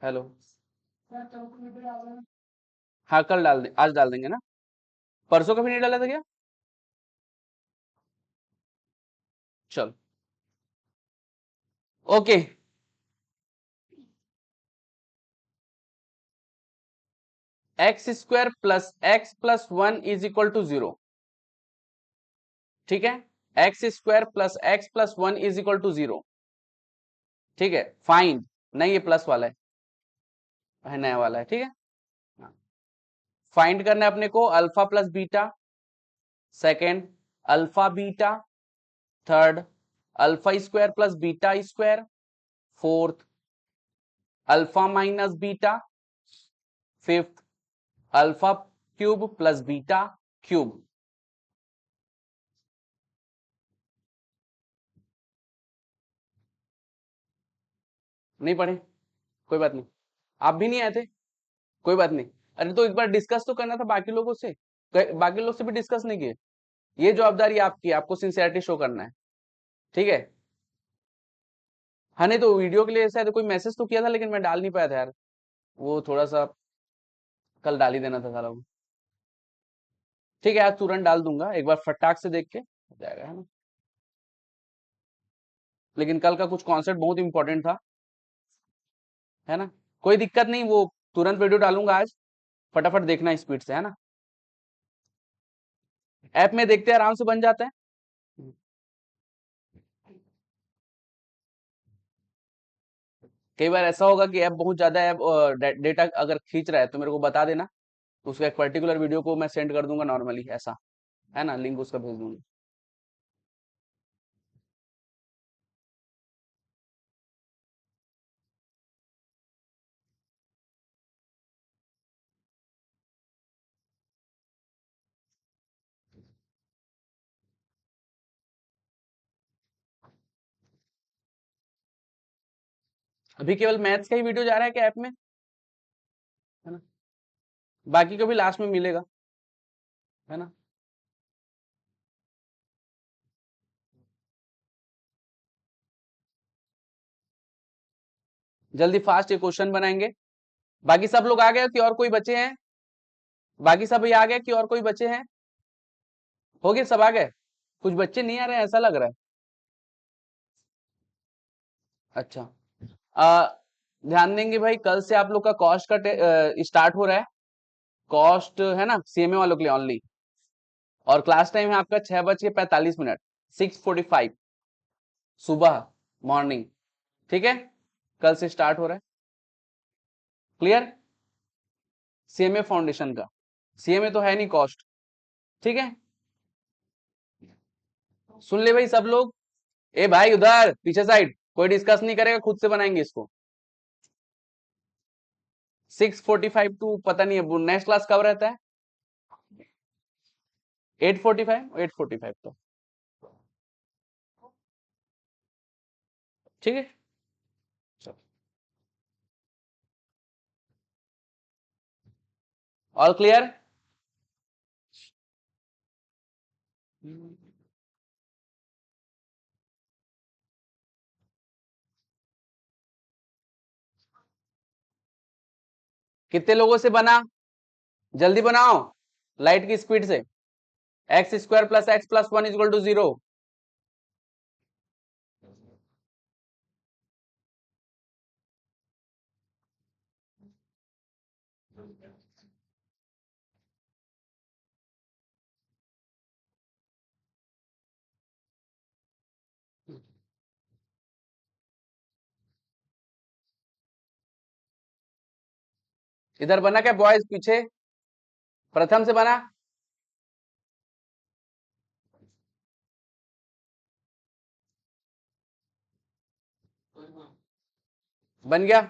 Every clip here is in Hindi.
हेलो। हाँ कल डाल दे, आज डाल देंगे ना। परसों का भी नहीं डाला था क्या? चल ओके। x² + x + 1 = 0। ठीक है, x² + x + 1 = 0। ठीक है, फाइंड, नहीं ये प्लस वाला है नया वाला है, ठीक है। फाइंड करना है अपने को alpha plus beta, second alpha beta, third alpha square plus beta square, fourth alpha minus beta, fifth alpha cube plus beta cube. नहीं पढ़े? कोई बात नहीं, आप भी नहीं आए थे, कोई बात नहीं। अरे तो एक बार डिस्कस तो करना था बाकी लोगों से, बाकी लोग से भी डिस्कस नहीं किए। ये जवाबदारी आपकी, आपको सिंसियरिटी शो करना है, ठीक है। हाँ नहीं तो वीडियो के लिए शायद कोई मैसेज तो किया था, लेकिन मैं डाल नहीं पाया था यार, वो थोड़ा सा कल डाल ही देना था सारा वो। ठीक है, आज तुरंत डाल दूंगा, एक बार फटाक से देख के हो जाएगा, है ना। लेकिन कल का कुछ कॉन्सेप्ट बहुत इंपॉर्टेंट था, है ना। कोई दिक्कत नहीं, वो तुरंत वीडियो डालूंगा आज, फटाफट देखना स्पीड से, है ना। ऐप में देखते हैं, आराम से बन जाता है। कई बार ऐसा होगा कि ऐप बहुत ज्यादा ऐप डेटा अगर खींच रहा है तो मेरे को बता देना, तो उसका एक पर्टिकुलर वीडियो को मैं सेंड कर दूंगा नॉर्मली, ऐसा है ना, लिंक उसका भेज दूंगा। अभी केवल मैथ्स का ही वीडियो जा रहा है क्या ऐप में, है ना। बाकी को भी लास्ट में मिलेगा, है ना। जल्दी फास्ट ये क्वेश्चन बनाएंगे। बाकी सब लोग आ गए कि और कोई बचे हैं? बाकी सब ये आ गए कि और कोई बचे हैं? हो गए, सब आ गए? कुछ बच्चे नहीं आ रहे हैं ऐसा लग रहा है। अच्छा, आ, ध्यान देंगे भाई, कल से आप लोग का कॉस्ट का स्टार्ट हो रहा है। कॉस्ट है ना, सीएमए वालों के लिए ओनली। और क्लास टाइम है आपका 6:45, 6:45 सुबह, मॉर्निंग। ठीक है, कल से स्टार्ट हो रहा है। क्लियर? सीएमए फाउंडेशन का, सीएमए तो है नहीं, कॉस्ट। ठीक है, सुन ले भाई सब लोग। ए भाई उधर पीछे साइड, कोई डिस्कस नहीं करेगा, खुद से बनाएंगे इसको। 6:45 टू पता नहीं है नेक्स्ट क्लास कब रहता है। 8:45 तो ठीक है। चलो, ऑल क्लियर? कितने लोगों से बना? जल्दी बनाओ, लाइट की स्पीड से। x² + x + 1 = 0। इधर बना क्या बॉयज, पीछे प्रथम से बना? बन गया?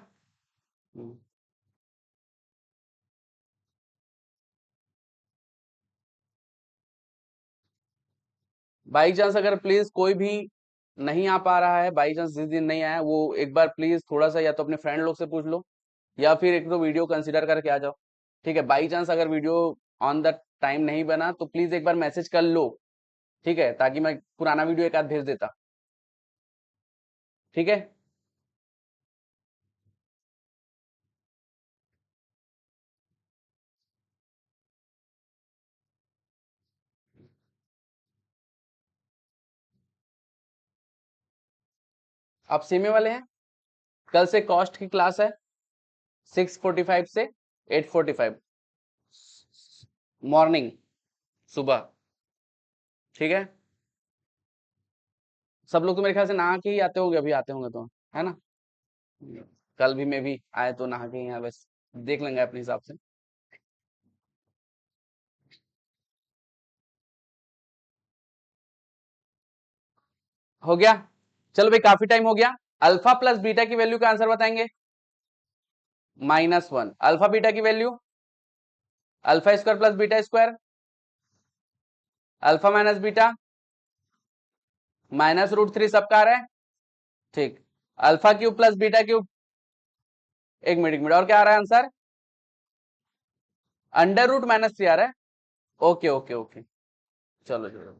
बाई चांस अगर प्लीज कोई भी नहीं आ पा रहा है, बाई चांस जिस दिन नहीं आया, वो एक बार प्लीज थोड़ा सा या तो अपने फ्रेंड लोग से पूछ लो, या फिर एक दो वीडियो कंसिडर करके आ जाओ। ठीक है, बाई चांस अगर वीडियो ऑन द टाइम नहीं बना तो प्लीज एक बार मैसेज कर लो, ठीक है, ताकि मैं पुराना वीडियो एक आध भेज देता। ठीक है, आप सीमे वाले हैं? कल से कॉस्ट की क्लास है 6:45 से 8:45 मॉर्निंग, सुबह। ठीक है, सब लोग तो मेरे ख्याल से नहा के ही आते होंगे, अभी आते होंगे तो, है ना? कल भी मैं भी आए तो नहा के ही यहाँ, बस देख लेंगे अपने हिसाब से। हो गया? चलो भाई, काफी टाइम हो गया। अल्फा प्लस बीटा की वैल्यू का आंसर बताएंगे। -1। अल्फा बीटा की value alpha square plus beta square, alpha minus beta -√3 सबका आ रहा है। ठीक, alpha cube plus beta cube, एक मिनट और क्या आ रहा है आंसर? √-3 आ रहा है। ओके ओके ओके, चलो चलो,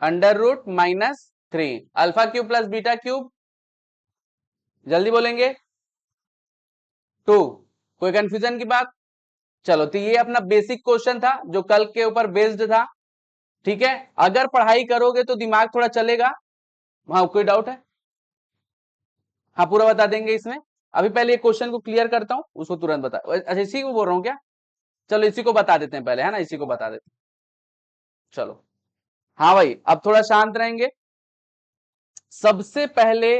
√-3। Alpha cube plus beta cube, जल्दी बोलेंगे। 2। कोई कंफ्यूजन की बात? चलो, तो ये अपना बेसिक क्वेश्चन था जो कल के ऊपर बेस्ड था। ठीक है, अगर पढ़ाई करोगे तो दिमाग थोड़ा चलेगा। हाँ, कोई डाउट है? हाँ, पूरा बता देंगे इसमें। अभी पहले ये क्वेश्चन को क्लियर करता हूं, उसको तुरंत बता। अच्छा, इसी को बोल रहा हूँ क्या? चलो, इसी को बता देते हैं पहले, है ना? इसी को बता देते हैं, चलो। हाँ भाई, अब थोड़ा शांत रहेंगे। सबसे पहले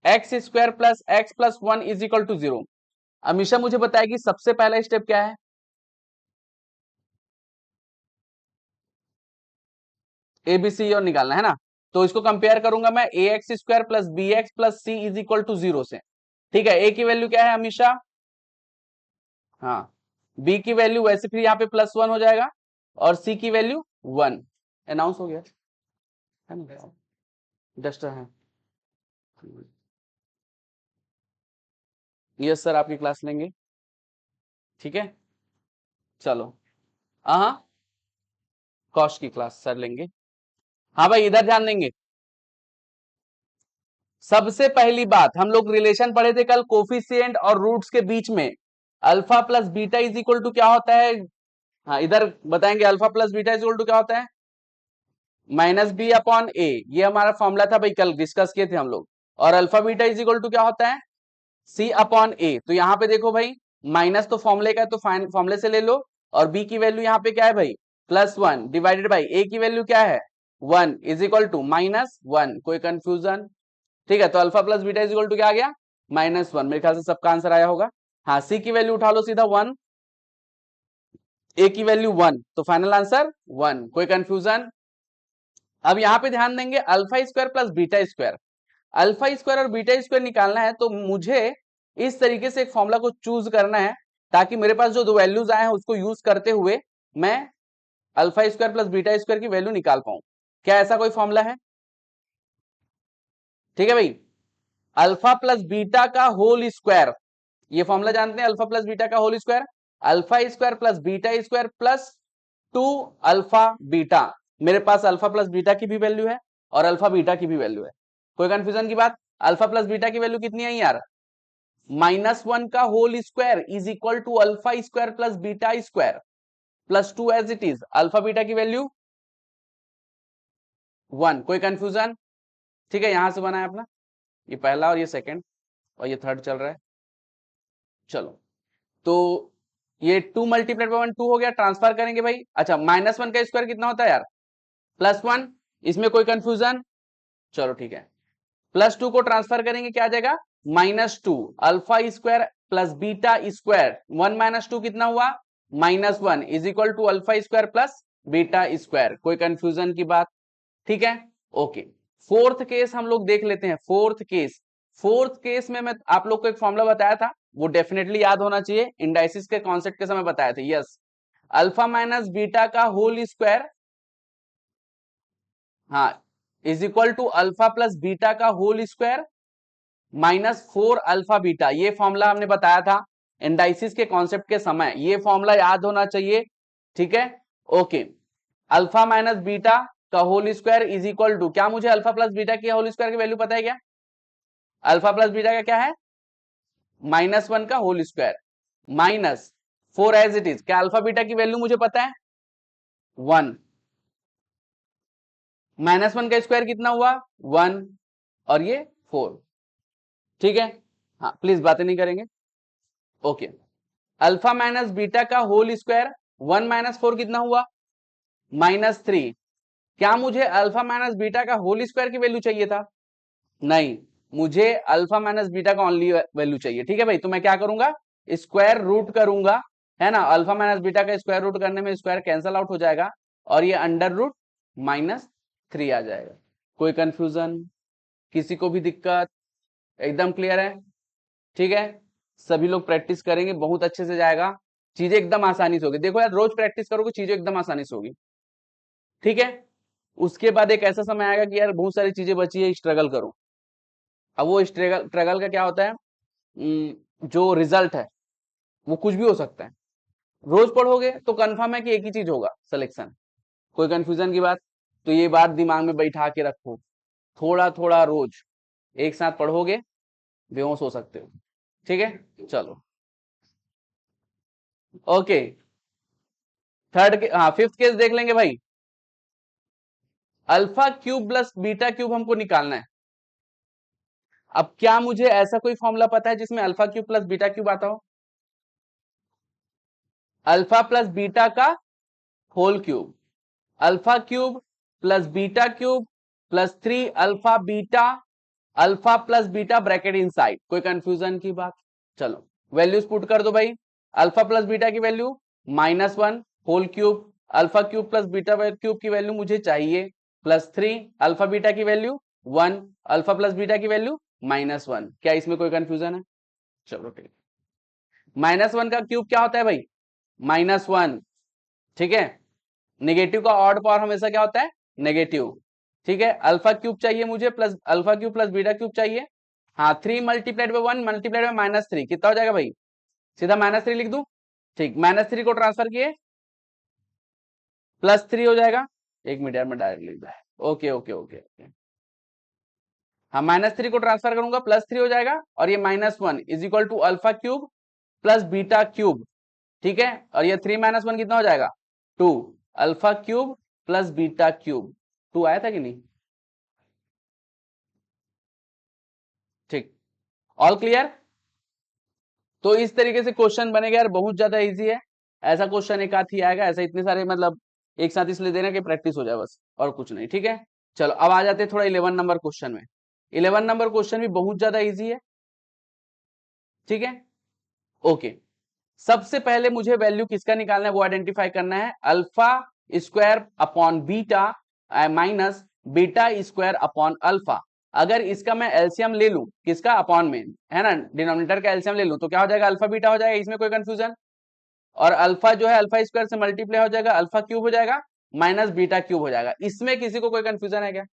x square plus x plus 1 is equal to 0। Amisha मुझे बताएगी सबसे पहला स्टेप क्या है? ए बी सी और निकालना है ना? तो इसको कंपेयर करूंगा मैं A X square plus B X plus C is equal to 0 से। ठीक है, ए की वैल्यू क्या है अमीशा? हाँ, बी की वैल्यू वैसे फिर यहाँ पे +1 हो जाएगा, और सी की वैल्यू 1। अनाउंस हो गया है ना? डस्टर है। यस सर, आपकी क्लास लेंगे। ठीक है, चलो। हाँ, कॉस्ट की क्लास सर लेंगे। हाँ भाई, इधर ध्यान देंगे। सबसे पहली बात, हम लोग रिलेशन पढ़े थे कल कोफिशिएंट और रूट्स के बीच में। Alpha plus beta is equal to क्या होता है? हाँ, इधर बताएंगे। Alpha plus beta is equal to क्या होता है? -b/a। ये हमारा फॉर्मूला था भाई, कल डिस्कस किए थे हम लोग। और alpha beta is equal to क्या होता है? c/a। तो यहाँ पे देखो भाई, माइनस तो फॉर्मूले का है तो फॉर्मूले से ले लो। और b की वैल्यू यहाँ पे क्या है भाई? +1 डिवाइडेड बाई a की वैल्यू क्या है? 1 इज इक्वल टू -1। कोई कंफ्यूजन? ठीक है, तो alpha plus beta is equal to क्या आ गया? -1। मेरे ख्याल से सबका आंसर आया होगा। हाँ, सी की वैल्यू उठा लो सीधा 1, ए की वैल्यू 1, तो फाइनल आंसर 1। कोई कंफ्यूजन? अब यहाँ पे ध्यान देंगे, alpha square plus beta square, alpha square और बीटा स्क्वायर निकालना है, तो मुझे इस तरीके से एक फॉर्मूला को चूज करना है, ताकि मेरे पास जो दो वैल्यूज आए हैं उसको यूज करते हुए मैं alpha square plus beta square की वैल्यू निकाल पाऊं। क्या ऐसा कोई फॉर्मूला है? ठीक है भाई, अल्फा प्लस बीटा का होल स्क्वायर, ये फॉर्मूला जानते हैं, अल्फा प्लस बीटा का whole square, alpha square plus beta square plus 2 alpha beta. मेरे पास अल्फा प्लस बीटा की भी वैल्यू है और अल्फा बीटा की भी वैल्यू है। कोई कंफ्यूजन की बात? अल्फा प्लस बीटा की वैल्यू कितनी है यार? -1 का whole square is equal to alpha square plus beta square plus 2 as it is. Alpha beta की वैल्यू 1। कोई कंफ्यूजन? ठीक है, यहां से बना है अपना, ये पहला और ये सेकंड और ये थर्ड चल रहा है। चलो, तो ये 2 मल्टीप्लाइड बाय 1 2 हो गया, ट्रांसफर करेंगे भाई। अच्छा, -1 का स्क्वायर कितना होता है यार? +1। इसमें कोई कंफ्यूजन? चलो ठीक है, +2 को ट्रांसफर करेंगे, क्या आ जाएगा? -2 alpha square plus beta square, 1 - 2 कितना हुआ? -1 is equal to alpha square plus beta square. कोई कंफ्यूजन की बात? ठीक है, ओके। फोर्थ केस हम लोग देख लेते हैं। फोर्थ केस में मैं आप लोग को एक फॉर्मूला बताया था, वो डेफिनेटली याद होना चाहिए, इंडाइसिस के कॉन्सेप्ट के समय बताए थे। यस, अल्फा माइनस बीटा का होल स्क्वायर, हाँ, is equal to alpha plus beta का होल स्क्वायर -4 अल्फा बीटा। ये फॉर्मूला हमने बताया था इंडाइसिस के कॉन्सेप्ट के समय, ये फॉर्मूला याद होना चाहिए। ठीक है, ओके। अल्फा माइनस बीटा का whole square is equal to क्या? मुझे अल्फा प्लस बीटा की होल स्क्वायर की वैल्यू पता है क्या? अल्फा प्लस बीटा का क्या है? -1 का whole square -4 as it is. क्या अल्फा बीटा की वैल्यू मुझे पता है? 1। -1 का स्क्वायर कितना हुआ 1 और ये 4। ठीक है, हाँ प्लीज बातें नहीं करेंगे। ओके, अल्फा माइनस बीटा का होल स्क्वायर 1 - 4 कितना हुआ -3। क्या मुझे अल्फा माइनस बीटा का होल स्क्वायर की वैल्यू चाहिए था? नहीं, मुझे अल्फा माइनस बीटा का ओनली वैल्यू चाहिए। ठीक है भाई, तो मैं क्या करूंगा, स्क्वायर रूट करूंगा, है ना। अल्फा माइनस बीटा का स्क्वायर रूट करने में स्क्वायर कैंसल आउट हो जाएगा और ये अंडर रूट -3 आ जाएगा। कोई कंफ्यूजन, किसी को भी दिक्कत? एकदम क्लियर है? ठीक है, सभी लोग प्रैक्टिस करेंगे, बहुत अच्छे से जाएगा, चीजें एकदम आसानी से होगी। देखो यार, रोज प्रैक्टिस करोगे चीजें एकदम आसानी से होगी। ठीक है, उसके बाद एक ऐसा समय आएगा कि यार बहुत सारी चीजें बची है, स्ट्रगल करो। अब वो स्ट्रगल का क्या होता है, जो रिजल्ट है वो कुछ भी हो सकता है। रोज पढ़ोगे तो कंफर्म है कि एक ही चीज होगा, सिलेक्शन। कोई कंफ्यूजन की बात? तो ये बात दिमाग में बैठा के रखो, थोड़ा थोड़ा रोज एक साथ पढ़ोगे बेहोश हो सकते हो। ठीक है, चलो ओके। थर्ड के, हाँ फिफ्थ केस देख लेंगे भाई। Alpha cube plus beta cube हमको निकालना है। अब क्या मुझे ऐसा कोई फॉर्मूला पता है जिसमें alpha cube plus beta cube आता हो? अल्फा प्लस बीटा का whole cube, alpha cube plus beta cube plus 3 alpha plus beta bracket inside. कोई कंफ्यूजन की बात? चलो वैल्यूज पुट कर दो भाई। अल्फा प्लस बीटा की value -1 whole cube, alpha cube plus beta cube की वैल्यू मुझे चाहिए +3, अल्फा बीटा की वैल्यू 1, अल्फा प्लस बीटा की वैल्यू -1। क्या इसमें कोई कंफ्यूजन है? चलो ठीक, -1 का क्यूब क्या होता है भाई? -1। ठीक है, नेगेटिव का ऑड पावर हमेशा क्या होता है? नेगेटिव। ठीक है, अल्फा क्यूब चाहिए मुझे, plus alpha cube plus beta cube चाहिए। हाँ 3 मल्टीप्लाइड बाय 1 मल्टीप्लाइड बाय -3 कितना हो जाएगा भाई? सीधा -3 लिख दूं? ठीक, -3 को ट्रांसफर किए +3 हो जाएगा। एक मिनट यार, मैं डायरेक्ट लिख रहा है। ओके ओके ओके ओके, हाँ -3 को ट्रांसफर करूंगा +3 हो जाएगा और ये -1 is equal to alpha cube plus beta cube. ठीक है, और ये 3 - 1 कितना हो जाएगा? 2, alpha cube plus beta cube. 2 आया था कि नहीं? ठीक, ऑल क्लियर? तो इस तरीके से क्वेश्चन बनेगा यार, बहुत ज्यादा इजी है। ऐसा क्वेश्चन एक आध ही आएगा, ऐसा इतने सारे मतलब एक साथ इसलिए देना कि प्रैक्टिस हो जाए बस, और कुछ नहीं। ठीक है, चलो अब आ जाते हैं थोड़ा 11 नंबर क्वेश्चन में। 11 नंबर क्वेश्चन भी बहुत ज्यादा इजी है। ठीक है, ओके। सबसे पहले मुझे वैल्यू किसका निकालना है वो आइडेंटिफाई करना है, alpha square upon beta minus beta square upon alpha. अगर इसका मैं एलसीएम ले लूं, किसका? अपॉन में, है ना, डिनोमिनेटर का एलसीएम ले लूं तो क्या हो जाएगा? अल्फा बीटा हो जाएगा, इसमें कोई कंफ्यूजन? और अल्फा जो है अल्फा स्क्वायर से मल्टीप्लाई हो जाएगा, अल्फा क्यूब हो जाएगा माइनस बीटा क्यूब हो जाएगा। इसमें किसी को कोई कंफ्यूजन है क्या?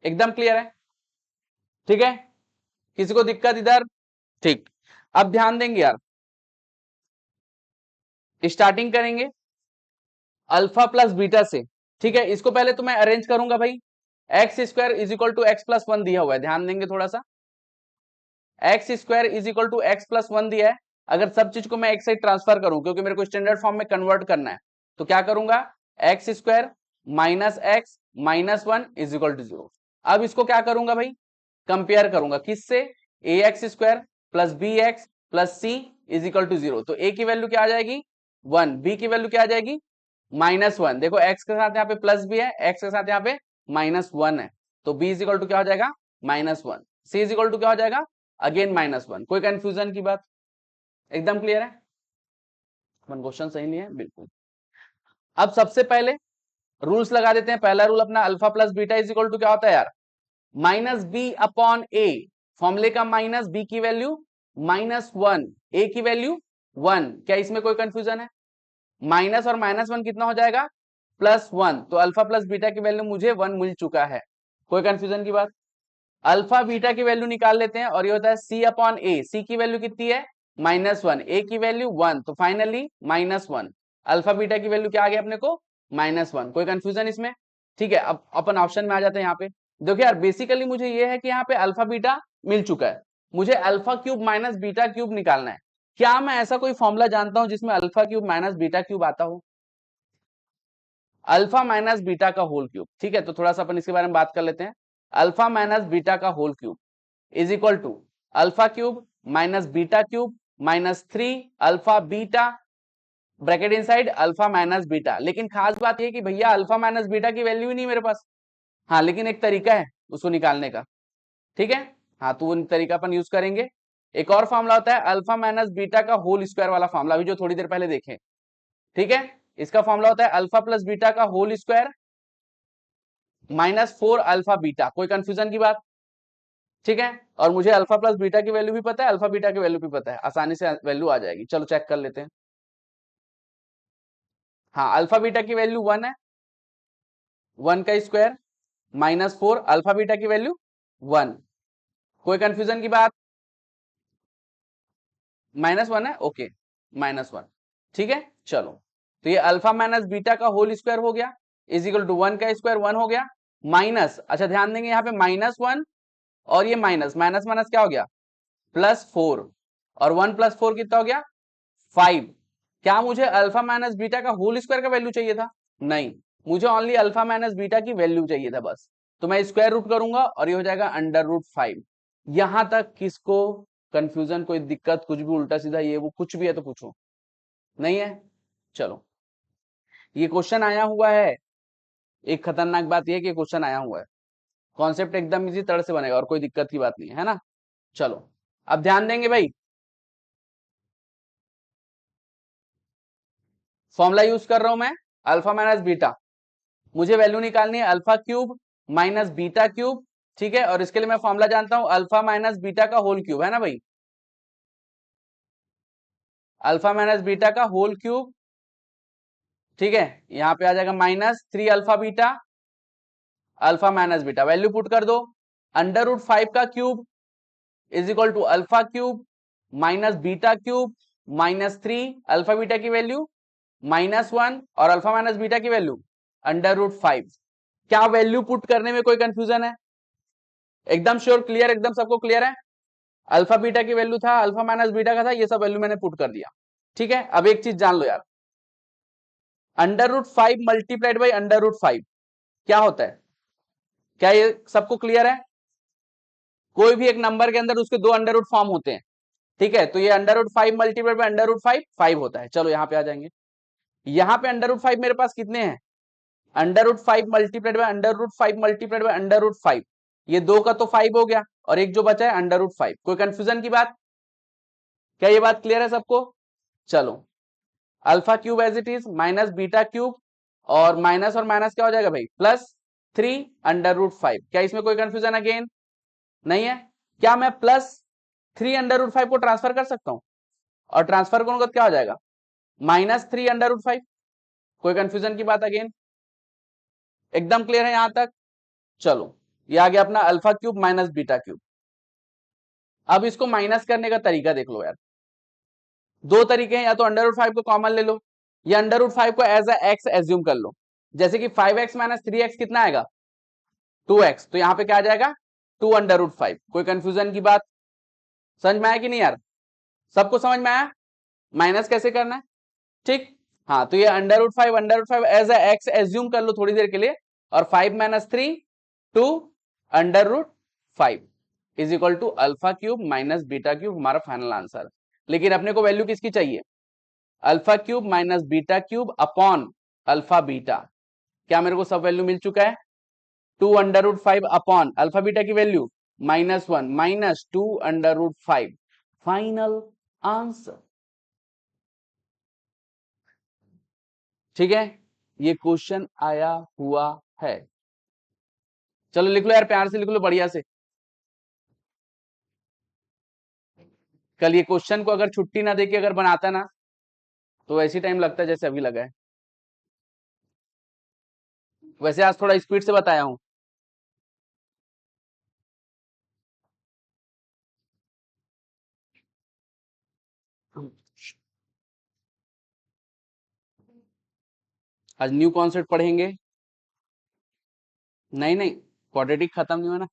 एकदम क्लियर है? ठीक है, किसी को दिक्कत इधर? ठीक, अब ध्यान देंगे यार, स्टार्टिंग करेंगे अल्फा प्लस बीटा से। ठीक है, इसको पहले तो मैं अरेंज करूंगा भाई। X square is equal to x plus 1 दिया हुआ है, ध्यान देंगे थोड़ा सा। X square is equal to x plus 1 दिया है। अगर सब चीज को मैं एक साइड ट्रांसफर करूं, क्योंकि मेरे को स्टैंडर्ड फॉर्म में कन्वर्ट करना है, तो क्या करूंगा? X square minus X minus 1 is equal to 0। अब इसको क्या करूंगा भाई? कंपेयर करूंगा किससे? A X square plus B X plus C is equal to 0। तो ए की वैल्यू क्या आ जाएगी? 1, बी की वैल्यू क्या आ जाएगी? -1। देखो एक्स के साथ यहाँ पे प्लस भी है, एक्स के साथ यहाँ पे -1 है, तो बी इज इक्वल टू क्या हो जाएगा? -1। सी इज इक्वल टू क्या हो जाएगा? अगेन -1। कोई कंफ्यूजन की बात? एकदम क्लियर है? अपन क्वेश्चन सही नहीं है बिल्कुल। अब सबसे पहले रूल्स लगा देते हैं। पहला रूल अपना, alpha plus beta is equal to क्या होता है यार? -b upon A. फॉर्मूले का माइनस, बी की वैल्यू -1, ए की वैल्यू 1। क्या इसमें कोई कंफ्यूजन है? माइनस और -1 कितना हो जाएगा? +1। तो अल्फा प्लस बीटा की वैल्यू मुझे 1 मिल चुका है। कोई कंफ्यूजन की बात? अल्फा बीटा की वैल्यू निकाल लेते हैं और ये होता है सी अपॉन ए। सी की वैल्यू कितनी है? -1, ए की वैल्यू 1, तो फाइनली -1। अल्फा बीटा की वैल्यू क्या आ गया अपने को? -1। कोई कंफ्यूजन इसमें? ठीक है, अब अपन ऑप्शन में आ जाते हैं। यहाँ पे देखो यार, बेसिकली मुझे ये है कि यहाँ पे अल्फा बीटा मिल चुका है, मुझे alpha cube minus beta cube निकालना है। क्या मैं ऐसा कोई फॉर्मूला जानता हूं जिसमें alpha cube minus beta cube आता हो? अल्फा माइनस बीटा का होल क्यूब, ठीक है। तो थोड़ा सा अपन इसके बारे में बात कर लेते हैं। अल्फा माइनस बीटा का whole cube is equal to alpha cube minus beta cube minus 3 alpha beta bracket inside alpha minus beta. लेकिन खास बात यह कि भैया अल्फा माइनस बीटा की वैल्यू ही नहीं मेरे पास। हाँ, लेकिन एक तरीका है उसको निकालने का, ठीक है। हाँ, तो वो तरीका अपन यूज करेंगे। एक और फॉर्मूला होता है अल्फा माइनस बीटा का होल स्क्वायर वाला फॉर्मूला, अभी जो थोड़ी देर पहले देखे, ठीक है। इसका फॉर्मूला होता है अल्फा प्लस बीटा का whole square minus 4 alpha beta. कोई कंफ्यूजन की बात, ठीक है। और मुझे अल्फा प्लस बीटा की वैल्यू भी पता है, अल्फा बीटा की वैल्यू भी पता है, आसानी से वैल्यू आ जाएगी। चलो चेक कर लेते हैं। हाँ, अल्फा बीटा की वैल्यू 1 है, 1 का स्क्वायर माइनस 4 अल्फा बीटा की वैल्यू 1। कोई कंफ्यूजन की बात? -1 है, ओके, -1, ठीक है। चलो, तो ये अल्फा माइनस बीटा का होल स्क्वायर हो गया इज इक्वल टू 1 का स्क्वायर 1 हो गया माइनस, अच्छा ध्यान देंगे यहाँ पे -1 और ये माइनस माइनस माइनस क्या हो गया +4 और 1 + 4 कितना हो गया 5। क्या मुझे अल्फा माइनस बीटा का होल स्क्वायर का वैल्यू चाहिए था? नहीं, मुझे ओनली अल्फा माइनस बीटा की वैल्यू चाहिए था बस। तो मैं स्क्वायर रूट करूंगा और ये हो जाएगा √5। यहां तक किसको कंफ्यूजन, कोई दिक्कत, कुछ भी उल्टा सीधा ये वो कुछ भी है तो पूछो। नहीं है? चलो, ये क्वेश्चन आया हुआ है। एक खतरनाक बात यह कि क्वेश्चन आया हुआ है, कॉन्सेप्ट एकदम इसी तरह से बनेगा और कोई दिक्कत की बात नहीं है ना। चलो, अब ध्यान देंगे भाई, फॉर्मूला यूज कर रहा हूं मैं अल्फा माइनस बीटा। मुझे वैल्यू निकालनी है alpha cube minus beta cube, ठीक है। और इसके लिए मैं फॉर्मूला जानता हूं अल्फा माइनस बीटा का होल क्यूब, है ना भाई। अल्फा माइनस बीटा का होल क्यूब, ठीक है। यहां पे आ जाएगा -3 alpha beta alpha minus beta, value put कर दो। √5 का cube is equal to alpha cube minus beta cube -3 alpha beta की वैल्यू -1 और अल्फा माइनस बीटा की वैल्यू √5। क्या वैल्यू पुट करने में कोई कंफ्यूजन है? एकदम श्योर, क्लियर, एकदम सबको क्लियर है। अल्फा बीटा की वैल्यू था, अल्फा माइनस बीटा का था, ये सब वैल्यू मैंने पुट कर दिया, ठीक है। अब एक चीज जान लो यार, √5 मल्टीप्लाइड बाई √5 क्या होता है? क्या ये सबको क्लियर है? कोई भी एक नंबर के अंदर उसके दो अंडर रूट फॉर्म होते हैं, ठीक है। तो ये √5 मल्टीप्लाइड बाई √5 5 होता है। चलो यहाँ पे आ जाएंगे। यहाँ पे √5 मेरे पास कितने हैं? √5 मल्टीप्लाइड बाई √5 मल्टीप्लाइड बाई √5, ये दो का तो 5 हो गया और एक जो बचा है √5। कोई कंफ्यूजन की बात? क्या ये बात क्लियर है सबको? चलो, alpha cube as it is minus beta cube और माइनस क्या हो जाएगा भाई +3 √5। क्या इसमें कोई कंफ्यूजन अगेन नहीं है? क्या मैं +3 √5 को ट्रांसफर कर सकता हूं? और ट्रांसफर करूंगा तो क्या हो जाएगा -3 √5। कोई कंफ्यूजन की बात अगेन? एकदम क्लियर है यहां तक? चलो, ये आ गया अपना alpha cube minus beta cube. अब इसको माइनस करने का तरीका देख लो यार, दो तरीके हैं, या तो √5 को कॉमन ले लो या √5 को एज अ एक्स एज्यूम कर लो। जैसे कि 5x माइनस 3x कितना आएगा 2x, तो यहां पे क्या आ जाएगा 2 √5। कोई कंफ्यूजन की बात? समझ में आया कि नहीं यार? सबको समझ में आया माइनस कैसे करना है? ठीक, हाँ। तो ये √5 एज अ एक्स एज्यूम कर लो थोड़ी देर के लिए, और 5 - 3 2 √5 is equal to alpha cube minus beta cube, हमारा फाइनल आंसर। लेकिन अपने को वैल्यू किसकी चाहिए? Alpha cube minus beta cube upon alpha beta. क्या मेरे को सब वैल्यू मिल चुका है? 2 √5 अपॉन अल्फा बीटा की वैल्यू -1 -2 √5, फाइनल आंसर, ठीक है। ये क्वेश्चन आया हुआ है। चलो लिख लो यार, प्यार से लिख लो, बढ़िया से। कल ये क्वेश्चन को अगर छुट्टी ना देके अगर बनाता ना, तो ऐसी टाइम लगता है जैसे अभी लगा है। वैसे आज थोड़ा स्पीड से बताया हूं। आज न्यू कॉन्सेप्ट पढ़ेंगे। नहीं नहीं, क्वाड्रेटिक खत्म नहीं हुआ ना।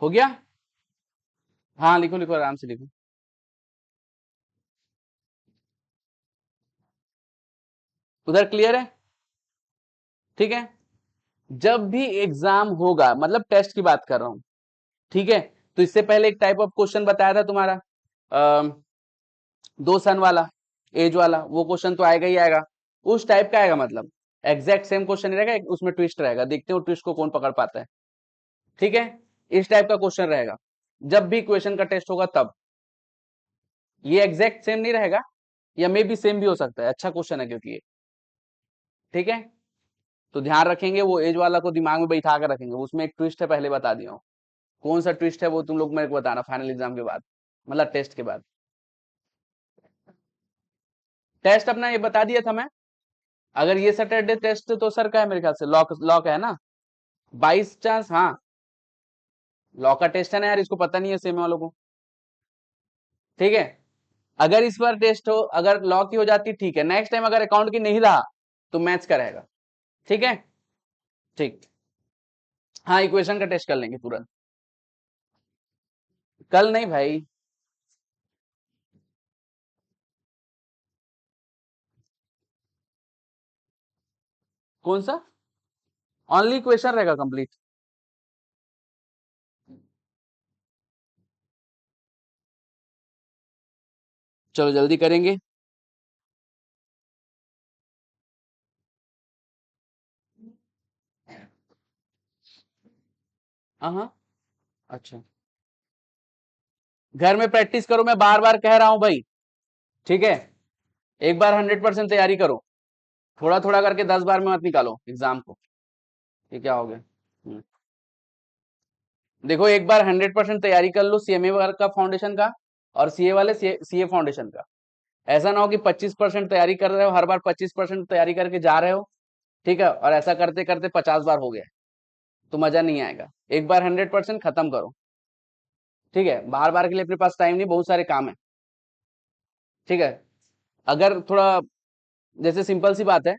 हो गया? हाँ लिखो लिखो, आराम से लिखो। उधर क्लियर है? ठीक है। जब भी एग्जाम होगा, मतलब टेस्ट की बात कर रहा हूं, ठीक है, तो इससे पहले एक टाइप ऑफ क्वेश्चन बताया था तुम्हारा, अ, 2 सन वाला, एज वाला, वो क्वेश्चन तो आएगा ही आएगा। उस टाइप का आएगा, मतलब एग्जैक्ट सेम क्वेश्चन रहेगा, उसमें ट्विस्ट रहेगा, देखते हो ट्विस्ट को कौन पकड़ पाता है। ठीक है, इस टाइप का क्वेश्चन रहेगा जब भी क्वेश्चन का टेस्ट होगा तब। ये एग्जैक्ट सेम नहीं रहेगा, या मे बी सेम भी हो सकता है, अच्छा क्वेश्चन है क्योंकि ये। ठीक है, तो ध्यान रखेंगे, वो एज वाला को दिमाग में बैठा कर रखेंगे, उसमें एक ट्विस्ट है, पहले बता दिया हूं। कौन सा ट्विस्ट है वो तुम लोग मेरे को बताना फाइनल एग्जाम के बाद, मतलब टेस्ट के बाद। टेस्ट अपना ये बता दिया था मैं। अगर ये सैटरडे टेस्ट तो सर का है मेरे ख्याल से, लॉ लॉ का है ना, 22 चांस, हाँ लॉ का टेस्ट है ना यार, इसको पता नहीं है सेम वालों को। ठीक है, अगर इस बार टेस्ट हो, अगर लॉ की हो जाती ठीक है, नेक्स्ट टाइम अगर अकाउंट की नहीं रहा तो मैथ्स का रहेगा। ठीक है, ठीक। हाँ, इक्वेशन का टेस्ट कर लेंगे तुरंत। कल नहीं भाई। कौन सा? ओनली इक्वेशन रहेगा कंप्लीट। चलो जल्दी करेंगे। हाँ हाँ, अच्छा। घर में प्रैक्टिस करो, मैं बार बार कह रहा हूं भाई। ठीक है, एक बार 100% तैयारी करो, थोड़ा थोड़ा करके 10 बार में मत निकालो एग्जाम को। ये क्या हो गया? देखो, एक बार 100% तैयारी कर लो सीएमए वर्क का, फाउंडेशन का, और सीए वाले सीए फाउंडेशन का। ऐसा ना हो कि 25% तैयारी कर रहे हो, हर बार 25% तैयारी करके जा रहे हो, ठीक है, और ऐसा करते करते 50 बार हो गया, तो मजा नहीं आएगा। एक बार 100% खत्म करो। ठीक है, बार बार के लिए अपने पास टाइम नहीं, बहुत सारे काम है। ठीक है, अगर थोड़ा, जैसे सिंपल सी बात है,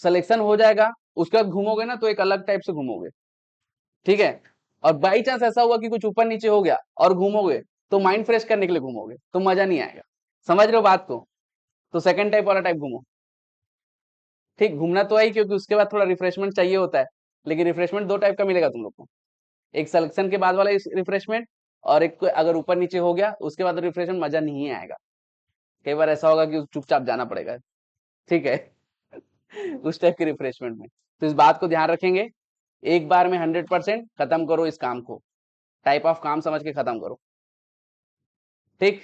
सिलेक्शन हो जाएगा, उसके बाद घूमोगे ना तो एक अलग टाइप से घूमोगे। ठीक है, और बाई चांस ऐसा हुआ कि कुछ ऊपर नीचे हो गया और घूमोगे, तो माइंड फ्रेश करने के लिए घूमोगे, तो मजा नहीं आएगा। समझ रहे हो बात को? तो सेकंड टाइप वाला टाइप घूमो। ठीक, घूमना तो है, क्योंकि उसके बाद थोड़ा रिफ्रेशमेंट चाहिए होता है, लेकिन रिफ्रेशमेंट 2 टाइप का मिलेगा तुम लोग को। एक सिलेक्शन के बाद वाला रिफ्रेशमेंट, और एक अगर ऊपर नीचे हो गया उसके बाद रिफ्रेशमेंट मजा नहीं आएगा। कई बार ऐसा होगा कि चुपचाप जाना पड़ेगा। ठीक है, उस टाइप के रिफ्रेशमेंट में, तो इस बात को ध्यान रखेंगे। एक बार में 100% खत्म करो इस काम को, टाइप ऑफ काम समझ के खत्म करो। ठीक,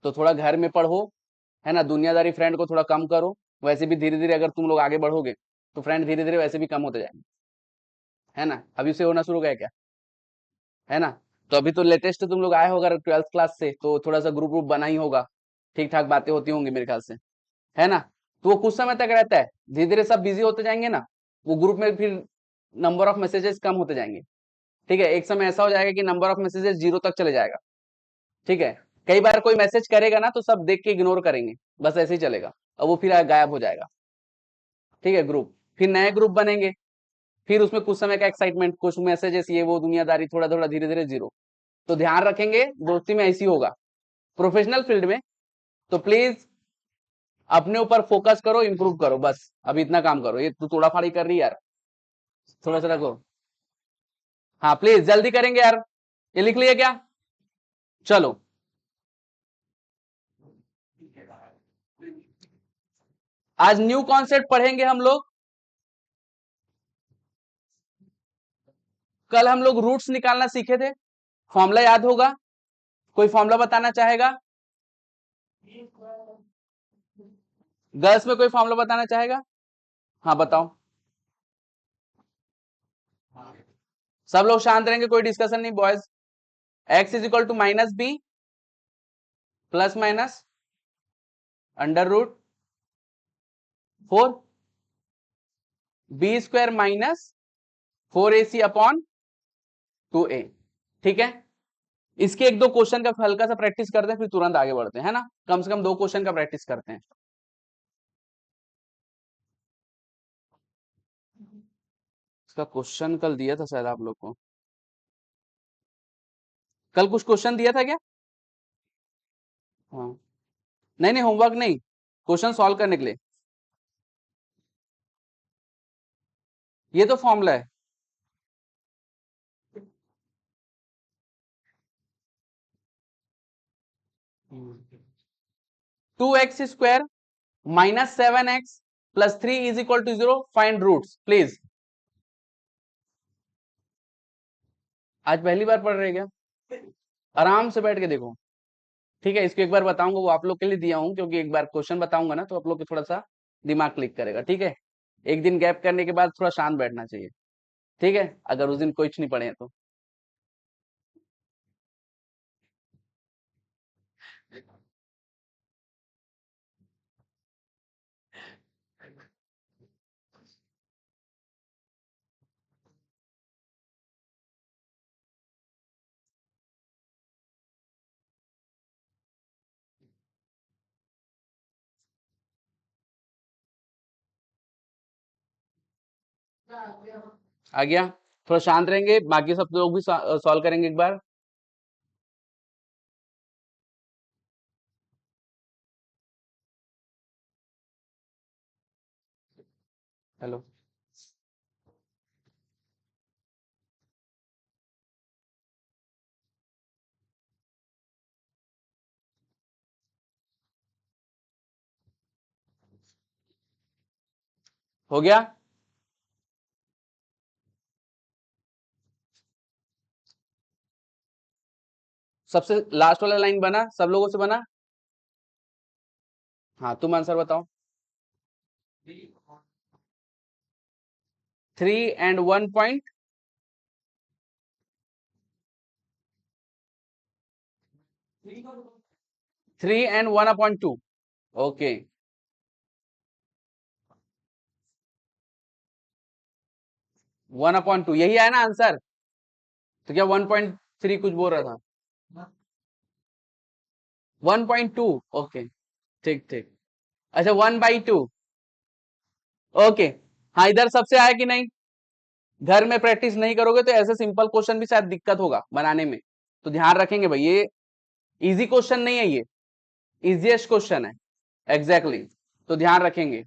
तो थोड़ा घर में पढ़ो, है ना, दुनियादारी फ्रेंड को थोड़ा कम करो। वैसे भी धीरे धीरे अगर तुम लोग आगे बढ़ोगे तो फ्रेंड धीरे धीरे वैसे भी कम होते जाएंगे, है ना, अभी से होना शुरू हो गया क्या? है ना, तो अभी तो लेटेस्ट तुम लोग आए हो अगर 12th क्लास से, तो थोड़ा सा ग्रुप ग्रुप बना ही होगा, ठीक ठाक बातें होती होंगी मेरे ख्याल से, है ना। तो वो कुछ समय तक रहता है, धीरे धीरे सब बिजी होते जाएंगे ना, वो ग्रुप में फिर नंबर ऑफ मैसेजेस कम होते जाएंगे। ठीक है, एक समय ऐसा हो जाएगा कि नंबर ऑफ मैसेजेस 0 तक चले जाएगा। ठीक है, कई बार कोई मैसेज करेगा ना तो सब देख के इग्नोर करेंगे, बस ऐसे ही चलेगा, और वो फिर गायब हो जाएगा। ठीक है, ग्रुप, फिर नए ग्रुप बनेंगे, फिर उसमें कुछ समय का एक्साइटमेंट, कुछ मैसेजेस, ये वो दुनियादारी, थोड़ा थोड़ा धीरे धीरे 0। तो ध्यान रखेंगे, दोस्ती में ऐसी होगा। प्रोफेशनल फील्ड में तो प्लीज अपने ऊपर फोकस करो, इंप्रूव करो, बस अभी इतना काम करो। ये तू तोड़ा फाड़ी कर रही है यार, थोड़ा सा रखो। हाँ प्लीज जल्दी करेंगे यार, ये लिख लिया क्या? चलो, आज न्यू कॉन्सेप्ट पढ़ेंगे हम लोग। कल हम लोग रूट्स निकालना सीखे थे, फॉर्मूला याद होगा? कोई फॉर्मूला बताना चाहेगा? गर्ल्स में कोई फॉर्मूला बताना चाहेगा? हाँ बताओ। सब लोग शांत रहेंगे, कोई डिस्कशन नहीं boys. X is equal to -b plus minus √4 b² minus 4ac upon 2a। ठीक है, इसके एक दो क्वेश्चन का हल्का सा प्रैक्टिस करते हैं, फिर तुरंत आगे बढ़ते हैं, है ना। कम से कम 2 क्वेश्चन का प्रैक्टिस करते हैं। इसका क्वेश्चन कल दिया था शायद आप लोग को, कल कुछ क्वेश्चन दिया था क्या? हाँ, नहीं नहीं, होमवर्क नहीं, क्वेश्चन सॉल्व करने के लिए। ये तो फॉर्मूला है। Two x square minus 7x plus 3 is equal to 0, find roots please. आज पहली बार पढ़ रहे क्या? आराम से बैठ के देखो। ठीक है, इसको एक बार बताऊंगा, वो आप लोग के लिए दिया हूं, क्योंकि एक बार क्वेश्चन बताऊंगा ना तो आप लोग को थोड़ा सा दिमाग क्लिक करेगा। ठीक है, एक दिन गैप करने के बाद थोड़ा शांत बैठना चाहिए। ठीक है, अगर उस दिन कुछ नहीं पढ़े हैं तो। आ गया? थोड़ा शांत रहेंगे, बाकी सब लोग भी सॉल्व करेंगे एक बार। हेलो, हो गया? सबसे लास्ट वाला लाइन बना सब लोगों से बना? हाँ, तुम आंसर बताओ। 3 and 1 point 3 and 1 point 2। Okay, 1/2 यही है ना आंसर? तो क्या 1.3 कुछ बोल रहा था? 1.2। ओके, ठीक ठीक। अच्छा, 1/2। ओके, हाँ, इधर सबसे आया कि नहीं? घर में प्रैक्टिस नहीं करोगे तो ऐसे सिंपल क्वेश्चन भी शायद दिक्कत होगा बनाने में, तो ध्यान रखेंगे भाई, ये इजी क्वेश्चन नहीं है, ये इजीएस्ट क्वेश्चन है। एग्जैक्टली तो ध्यान रखेंगे।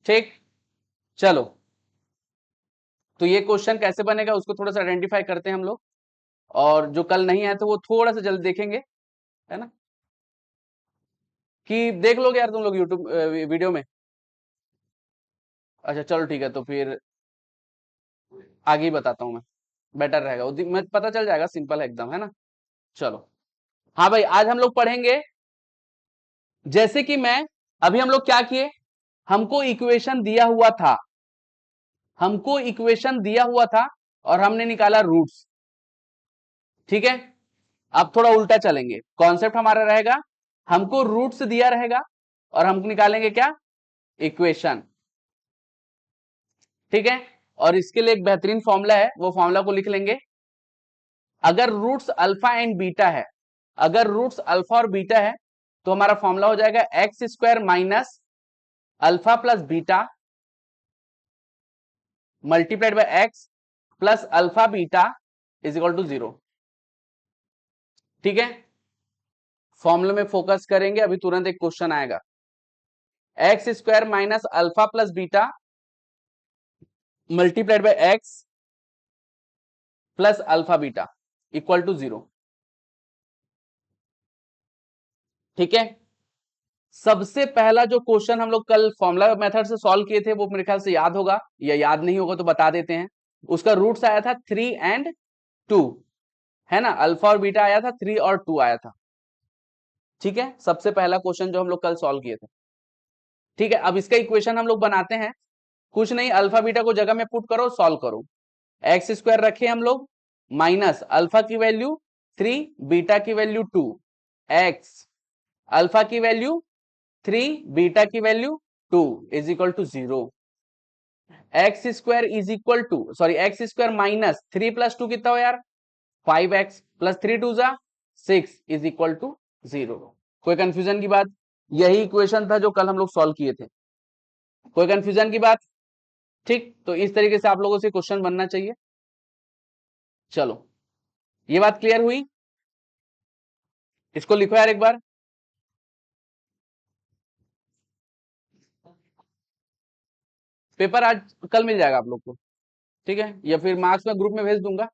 ठीक, चलो, तो ये क्वेश्चन कैसे बनेगा उसको थोड़ा सा आइडेंटिफाई करते हैं हम लोग, और जो कल नहीं आया तो वो थोड़ा सा जल्द देखेंगे, है ना। कि देख लोगे यार तुम लोग यूट्यूब वीडियो में? अच्छा चलो ठीक है, तो फिर आगे ही बताता हूँ मैं, बेटर रहेगा, मैं पता चल जाएगा, सिंपल है एकदम, है ना। चलो, हाँ भाई, आज हम लोग पढ़ेंगे, जैसे कि मैं, अभी हम लोग क्या किए, हमको इक्वेशन दिया हुआ था, हमको इक्वेशन दिया हुआ था और हमने निकाला रूट्स। ठीक है, अब थोड़ा उल्टा चलेंगे, कॉन्सेप्ट हमारा रहेगा, हमको रूट्स दिया रहेगा और हम निकालेंगे क्या, इक्वेशन। ठीक है, और इसके लिए एक बेहतरीन फॉर्मूला है, वो फॉर्मूला को लिख लेंगे। अगर रूट्स अल्फा एंड बीटा है, अगर रूट्स अल्फा और बीटा है, तो हमारा फॉर्मूला हो जाएगा x square minus alpha plus beta multiplied by x plus alpha beta is equal to 0। ठीक है, फॉर्मूले में फोकस करेंगे, अभी तुरंत एक क्वेश्चन आएगा। X square minus alpha plus beta multiplied by x plus alpha beta equal to 0। ठीक है, सबसे पहला जो क्वेश्चन हम लोग कल फॉर्मूला मेथड से सॉल्व किए थे, वो मेरे ख्याल से याद होगा, या याद नहीं होगा तो बता देते हैं। उसका रूट्स आया था 3 एंड 2, है ना, अल्फा और बीटा आया था 3 और 2 आया था। ठीक है, सबसे पहला क्वेश्चन जो हम लोग कल सॉल्व किए थे। ठीक है, अब इसका इक्वेशन हम लोग बनाते हैं, कुछ नहीं, अल्फा बीटा को जगह में पुट करो, सॉल्व करो। एक्स स्क्वायर रखे हम लोग माइनस अल्फा की वैल्यू 3, बीटा की वैल्यू 2, एक्स अल्फा की वैल्यू 3, बीटा की value 2 is equal to 0। X square is equal to sorry x square minus 3 plus 2 कितना हो यार 5x प्लस 3 2 जा 6 इज इक्वल टू 0। कोई कंफ्यूजन की बात? यही इक्वेशन था जो कल हम लोग सॉल्व किए थे। कोई कंफ्यूजन की बात? ठीक, तो इस तरीके से आप लोगों से क्वेश्चन बनना चाहिए। चलो, ये बात क्लियर हुई? इसको लिखो यार एक बार। पेपर आज कल मिल जाएगा आप लोग को, ठीक है, या फिर मार्क्स में ग्रुप में भेज दूंगा।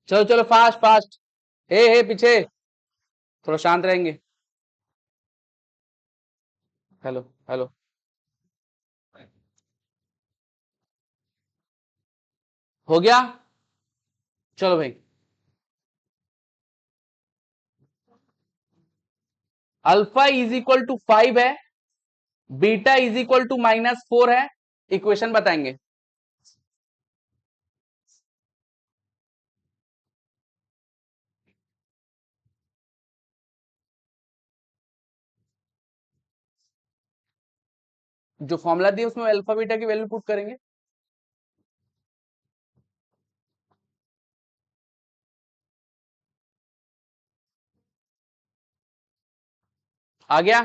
चलो चलो फास्ट फास्ट। हे पीछे थोड़ा शांत रहेंगे। Hello hello. हो गया? चलो भाई, अल्फा इज इक्वल टू 5 है, बीटा इज इक्वल टू -4 है, इक्वेशन बताएंगे। जो फॉर्मूला दिया उसमें अल्फा बीटा की वैल्यू पुट करेंगे। आ गया?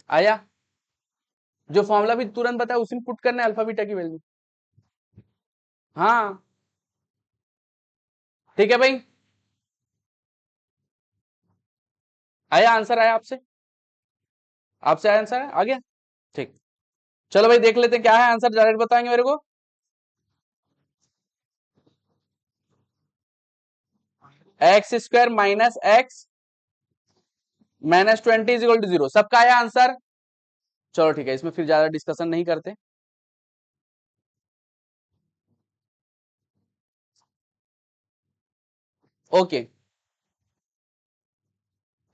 आया? जो फॉर्मूला भी तुरंत बताया उसी में पुट करना है अल्फा बीटा की वैल्यू। हाँ ठीक है भाई, आया आंसर? आया आपसे? आपसे आया आंसर? आ गया? ठीक, चलो भाई देख लेते हैं क्या है आंसर, डायरेक्ट बताएंगे मेरे को। X square minus x -20 is equal to 0, सबका आया आंसर? चलो ठीक है, इसमें फिर ज्यादा डिस्कशन नहीं करते। Okay,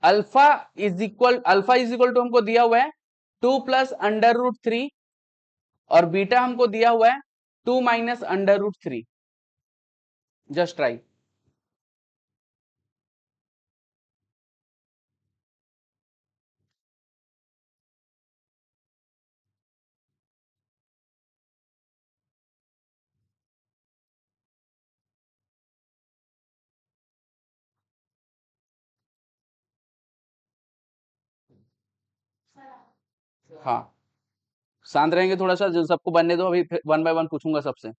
alpha is equal to हमको दिया हुआ है 2 + √3 और बीटा हमको दिया हुआ है 2 - √3। Just try. हाँ, शांत रहेंगे थोड़ा सा, जो सबको बनने दो, अभी वन बाय वन पूछूंगा सबसे।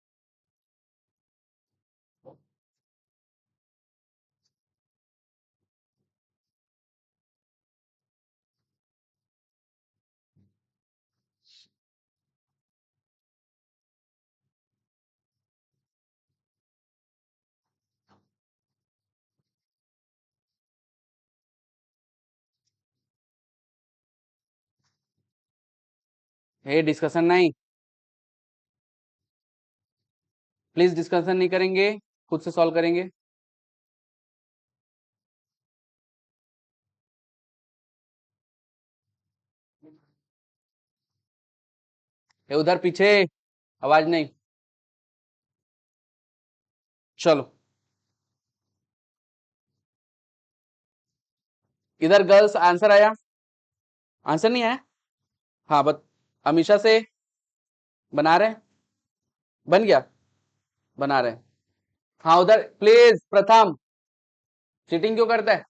हे डिस्कशन नहीं, प्लीज डिस्कशन नहीं करेंगे, खुद से सॉल्व करेंगे। हे उधर पीछे, आवाज नहीं। चलो, इधर गर्ल्स आंसर आया? आंसर नहीं आया? हाँ बत अमीषा से बना रहे हैं? बन गया? बना रहे हैं? हाँ उधर प्लीज प्रथम, चीटिंग क्यों करता है?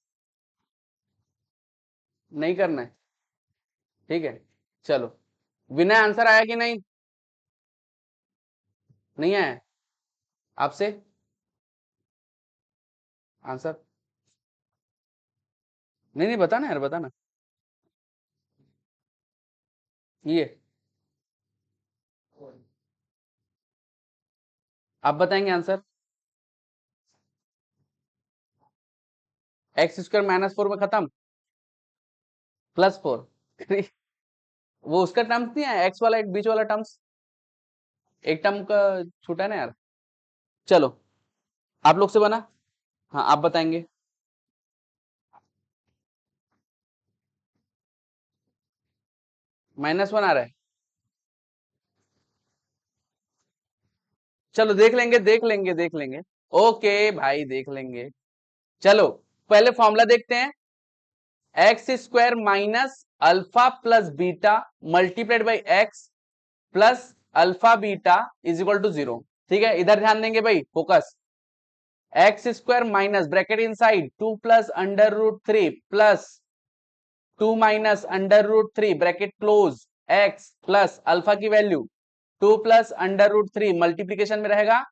नहीं करना है, ठीक है। चलो, विनय आंसर आया कि नहीं? नहीं आया आपसे आंसर? नहीं नहीं, बताना यार, बताना। ये आप बताएंगे आंसर? एक्स स्क्वायर -4 में खत्म, +4 वो उसका टर्म्स नहीं है, एक्स वाला एक बीच वाला टर्म्स, एक टर्म का छूटा है ना यार। चलो, आप लोग से बना। हाँ आप बताएंगे। -1 आ रहा है, चलो देख लेंगे देख लेंगे देख लेंगे। ओके भाई देख लेंगे। चलो पहले फॉर्मूला देखते हैं। X square minus alpha plus beta multiplied by X plus alpha beta is equal to 0। ठीक है, इधर ध्यान देंगे भाई, focus. X square minus bracket inside 2 plus under root 3 plus 2 minus under root 3 bracket close X plus alpha की value 2 plus under root 3 multiplication में रहेगा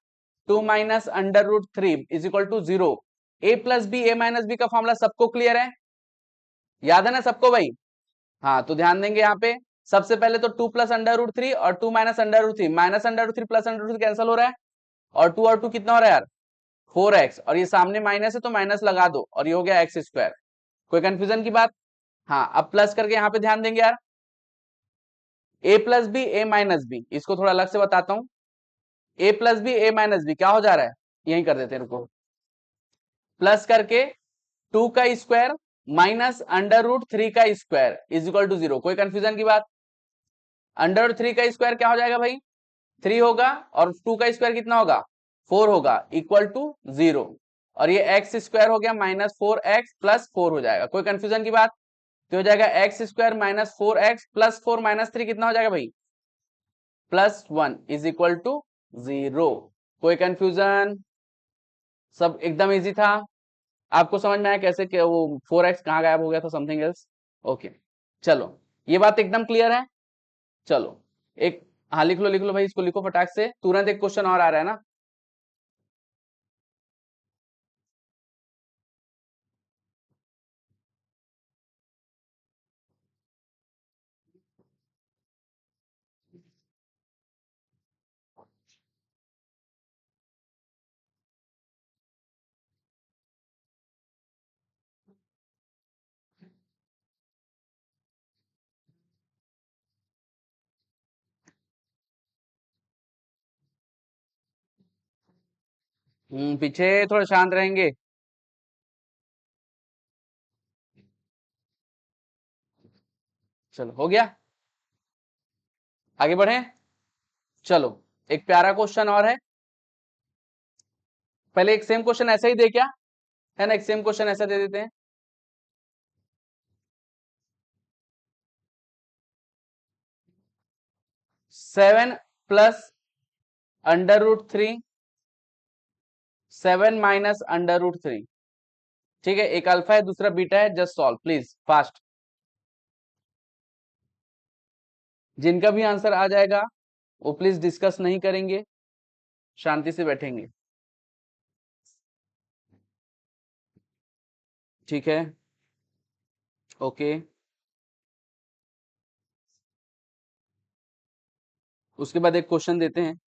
2 minus under root 3 is equal to 0। A plus B A minus B का फॉर्मूला सबको क्लियर है, याद है ना सबको भाई? हाँ तो ध्यान देंगे यहाँ पे। सबसे पहले तो 2 प्लस अंडर रूट 3 और 2 minus under root 3, minus under root 3 plus under root 3 cancel हो रहा है, और 2 कितना हो रहा है यार 4x, और ये सामने माइनस है तो माइनस लगा दो और ये हो गया एक्स स्क्वायर। कोई कंफ्यूजन की बात? हाँ अब प्लस करके यहाँ पे ध्यान देंगे यार, ए प्लस बी ए माइनस बी, इसको थोड़ा अलग से बताता हूँ। ए प्लस बी ए माइनस बी क्या हो जा रहा है, यही कर देते हैं रुको। प्लस करके 2 का स्क्वायर माइनस अंडर रूट 3 का स्क्वायर इज इक्वल टू 0। कोई कंफ्यूजन की बात? अंडर रूट 3 का स्क्वायर क्या हो जाएगा भाई 3 होगा, और 2 का स्क्वायर कितना होगा 4 होगा, इक्वल टू 0। और ये एक्स स्क्वायर हो गया -4x प्लस 4 हो जाएगा। कोई कंफ्यूजन की बात? तो हो जाएगा x square -4x plus 4 minus 3 कितना हो जाएगा भाई +1 इज इक्वल टू 0। कोई कंफ्यूजन? सब एकदम इजी था, आपको समझ में आया कैसे कि वो 4x कहाँ गायब हो गया था, समथिंग एल्स। ओके चलो ये बात एकदम क्लियर है। चलो एक, हाँ लिख लो भाई, इसको लिखो फटाक से, तुरंत एक क्वेश्चन और आ रहा है ना। पीछे थोड़ा शांत रहेंगे। चलो हो गया, आगे बढ़े। चलो एक प्यारा क्वेश्चन और है, पहले एक सेम क्वेश्चन ऐसा ही दे क्या, है ना, एक सेम क्वेश्चन ऐसा दे देते हैं। 7 plus under root 3 7 minus under root 3। ठीक है, एक अल्फा है दूसरा बीटा है, जस्ट सॉल्व प्लीज फास्ट। जिनका भी आंसर आ जाएगा वो प्लीज डिस्कस नहीं करेंगे, शांति से बैठेंगे। ठीक है ओके, उसके बाद एक क्वेश्चन देते हैं।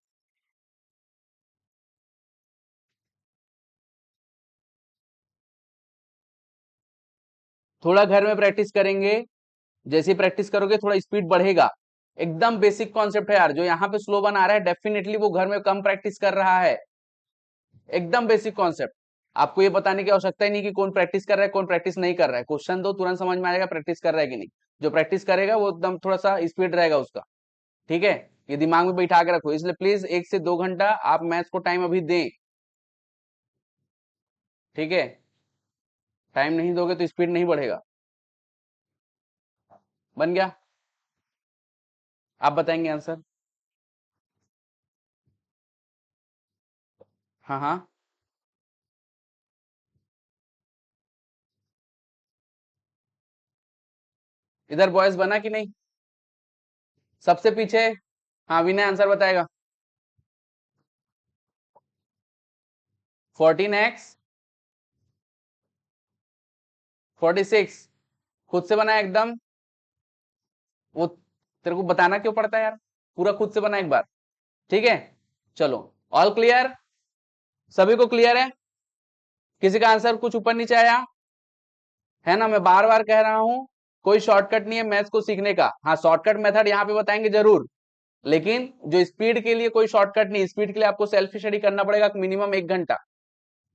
थोड़ा घर में प्रैक्टिस करेंगे, जैसे प्रैक्टिस करोगे थोड़ा स्पीड बढ़ेगा। एकदम बेसिक कॉन्सेप्ट है यार, जो यहाँ पे स्लो बना रहा है डेफिनेटली वो घर में कम प्रैक्टिस कर रहा है। एकदम बेसिक कॉन्सेप्ट, आपको ये बताने की आवश्यकता ही नहीं कि कौन प्रैक्टिस कर रहा है कौन प्रैक्टिस नहीं कर रहा है। क्वेश्चन दो तुरंत समझ में आ जाएगा प्रैक्टिस कर रहा है कि नहीं। जो प्रैक्टिस करेगा वो एकदम थोड़ा सा स्पीड रहेगा उसका। ठीक है, ये दिमाग में बैठा के रखो, इसलिए प्लीज 1 से 2 घंटा आप मैथ्स को टाइम अभी दें। ठीक है, टाइम नहीं दोगे तो स्पीड नहीं बढ़ेगा। बन गया? आप बताएंगे आंसर? हाँ हाँ, इधर बॉयज बना कि नहीं? सबसे पीछे, हाँ विनय आंसर बताएगा। 14x 46 खुद से बना एकदम, वो तेरे को बताना क्यों पड़ता है यार, पूरा खुद से बना एक बार। ठीक है चलो, ऑल क्लियर, सभी को क्लियर है? किसी का आंसर कुछ ऊपर नीचे आया है ना? मैं बार बार कह रहा हूं कोई शॉर्टकट नहीं है मैथ्स को सीखने का। हाँ शॉर्टकट मेथड यहाँ पे बताएंगे जरूर, लेकिन जो स्पीड के लिए कोई शॉर्टकट नहीं। स्पीड के लिए आपको सेल्फ स्टडी करना पड़ेगा मिनिमम 1 घंटा,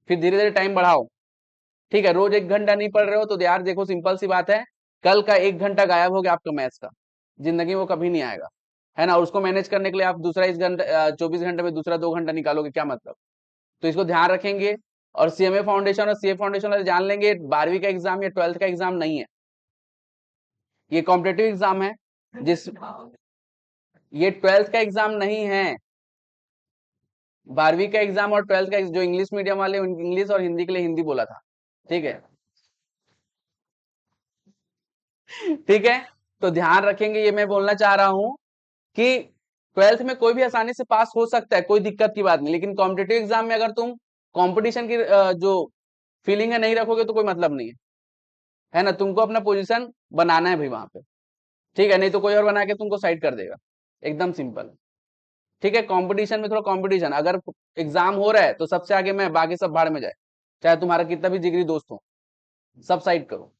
फिर धीरे धीरे टाइम बढ़ाओ। ठीक है, रोज 1 घंटा नहीं पढ़ रहे हो तो यार देखो सिंपल सी बात है, कल का 1 घंटा गायब हो गया आपका मैथ्स का। जिंदगी में वो कभी नहीं आएगा, है ना। और उसको मैनेज करने के लिए आप दूसरा इस घंटे 24 घंटे में दूसरा 2 घंटा निकालोगे, क्या मतलब। तो इसको ध्यान रखेंगे। और सीएमए फाउंडेशन और सीए फाउंडेशन वाले जान लेंगे 12वीं का एग्जाम या 12th का एग्जाम नहीं है, ये कॉम्पिटेटिव एग्जाम है। जिस ये 12th का एग्जाम नहीं है, 12वीं का एग्जाम और 12th का, जो इंग्लिश मीडियम वाले इंग्लिश और हिंदी के लिए हिंदी बोला था, ठीक है। ठीक है, तो ध्यान रखेंगे, ये मैं बोलना चाह रहा हूं कि 12th में कोई भी आसानी से पास हो सकता है, कोई दिक्कत की बात नहीं, लेकिन कॉम्पिटेटिव एग्जाम में अगर तुम कंपटीशन की जो फीलिंग है नहीं रखोगे तो कोई मतलब नहीं है ना। तुमको अपना पोजीशन बनाना है भाई वहां पे, ठीक है, नहीं तो कोई और बना के तुमको साइड कर देगा, एकदम सिंपल। ठीक है, कंपटीशन में थोड़ा कंपटीशन, अगर एग्जाम हो रहा है तो सबसे आगे मैं, बाकी सब भाड़ में जाए, चाहे तुम्हारा कितना भी जिगरी दोस्त हो, सब साइड करो।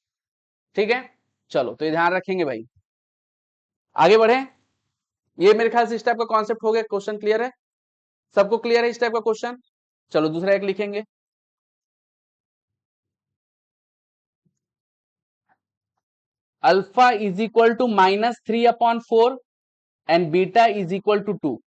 ठीक है, चलो, तो ये ध्यान रखेंगे भाई। आगे बढ़े, ये मेरे ख्याल से इस टाइप का कॉन्सेप्ट हो गया, क्वेश्चन क्लियर है, सबको क्लियर है इस टाइप का क्वेश्चन। चलो दूसरा एक लिखेंगे, alpha is equal to -3/4 and beta is equal to 2।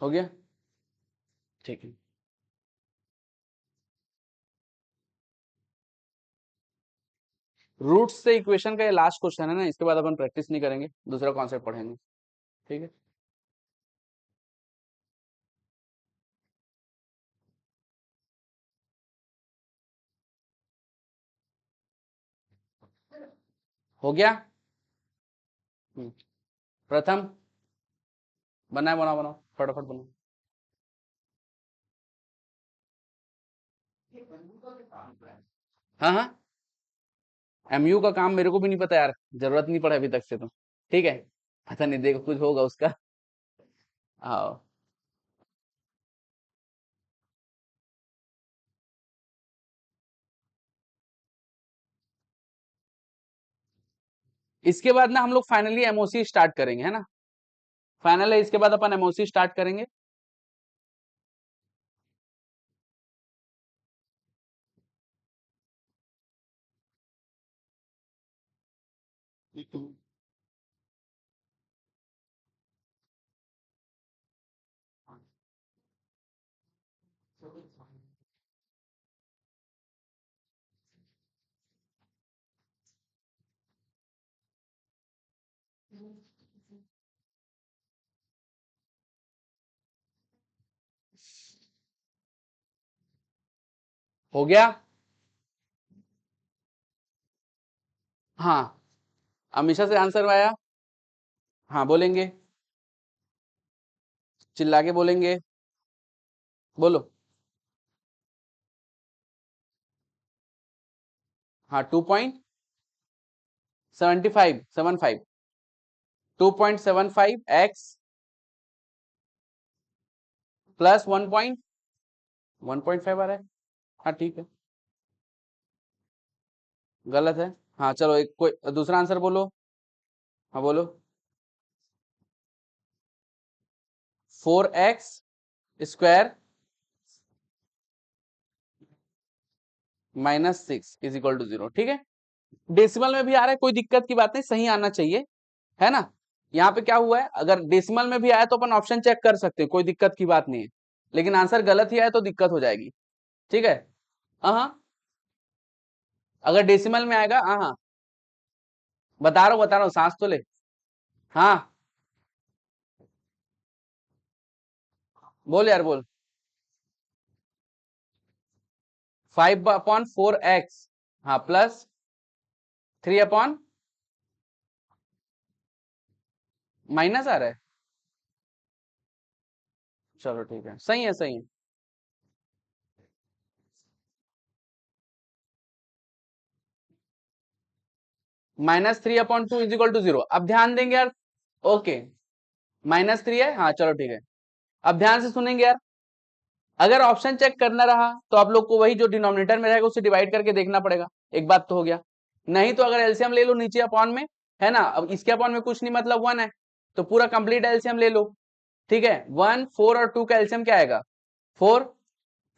हो गया, ठीक है। रूट्स से इक्वेशन का ये लास्ट क्वेश्चन है ना, इसके बाद अपन प्रैक्टिस नहीं करेंगे, दूसरा कॉन्सेप्ट पढ़ेंगे। ठीक है, हो गया। प्रथम, बनाए, बनाओ बनाओ, फटाफट बनाओ। हाँ हाँ, एमयू का काम मेरे को भी नहीं पता यार, जरूरत नहीं पड़ा अभी तक से तो। ठीक है, पता नहीं, देखो कुछ होगा उसका। हाँ, इसके बाद ना हम लोग फाइनली एमओसी स्टार्ट करेंगे, है ना। फाइनल है, इसके बाद अपन एमओसी स्टार्ट करेंगे। हो गया। हाँ, अमीषा से आंसर आया। हाँ बोलेंगे, चिल्ला के बोलेंगे, बोलो। हाँ, 2.75 2.75x प्लस 1.5 आ रहा है। हाँ ठीक है, गलत है। हाँ चलो, एक कोई दूसरा आंसर बोलो। हाँ बोलो। 4x² -6 = 0, ठीक है। डेसिमल में भी आ रहा है, कोई दिक्कत की बात नहीं, सही आना चाहिए, है ना। यहाँ पे क्या हुआ है, अगर डेसिमल में भी आया तो अपन ऑप्शन चेक कर सकते हैं, कोई दिक्कत की बात नहीं है, लेकिन आंसर गलत ही आया तो दिक्कत हो जाएगी। ठीक है, हाँ, अगर डेसिमल में आएगा, हाँ हाँ, बता रहा हूँ, सांस तो ले। हाँ, बोल यार बोल। 5/4x, हाँ, प्लस 3 माइनस आ रहा है। चलो ठीक है, सही है सही है। -3/2 = 0, अब ध्यान देंगे यार। ओके, -3 है, हाँ चलो ठीक है। अब ध्यान से सुनेंगे यार, अगर ऑप्शन चेक करना रहा तो आप लोग को वही जो डिनोमिनेटर में रहेगा उससे डिवाइड करके देखना पड़ेगा, एक बात तो हो गया। नहीं तो अगर एलसीएम ले लो नीचे अपॉन में, है ना, अब इसके अपॉन में कुछ नहीं मतलब 1 है, तो पूरा कंप्लीट एलसीएम ले लो, ठीक है। 1, 4 और 2 का एलसीएम क्या आएगा? 4।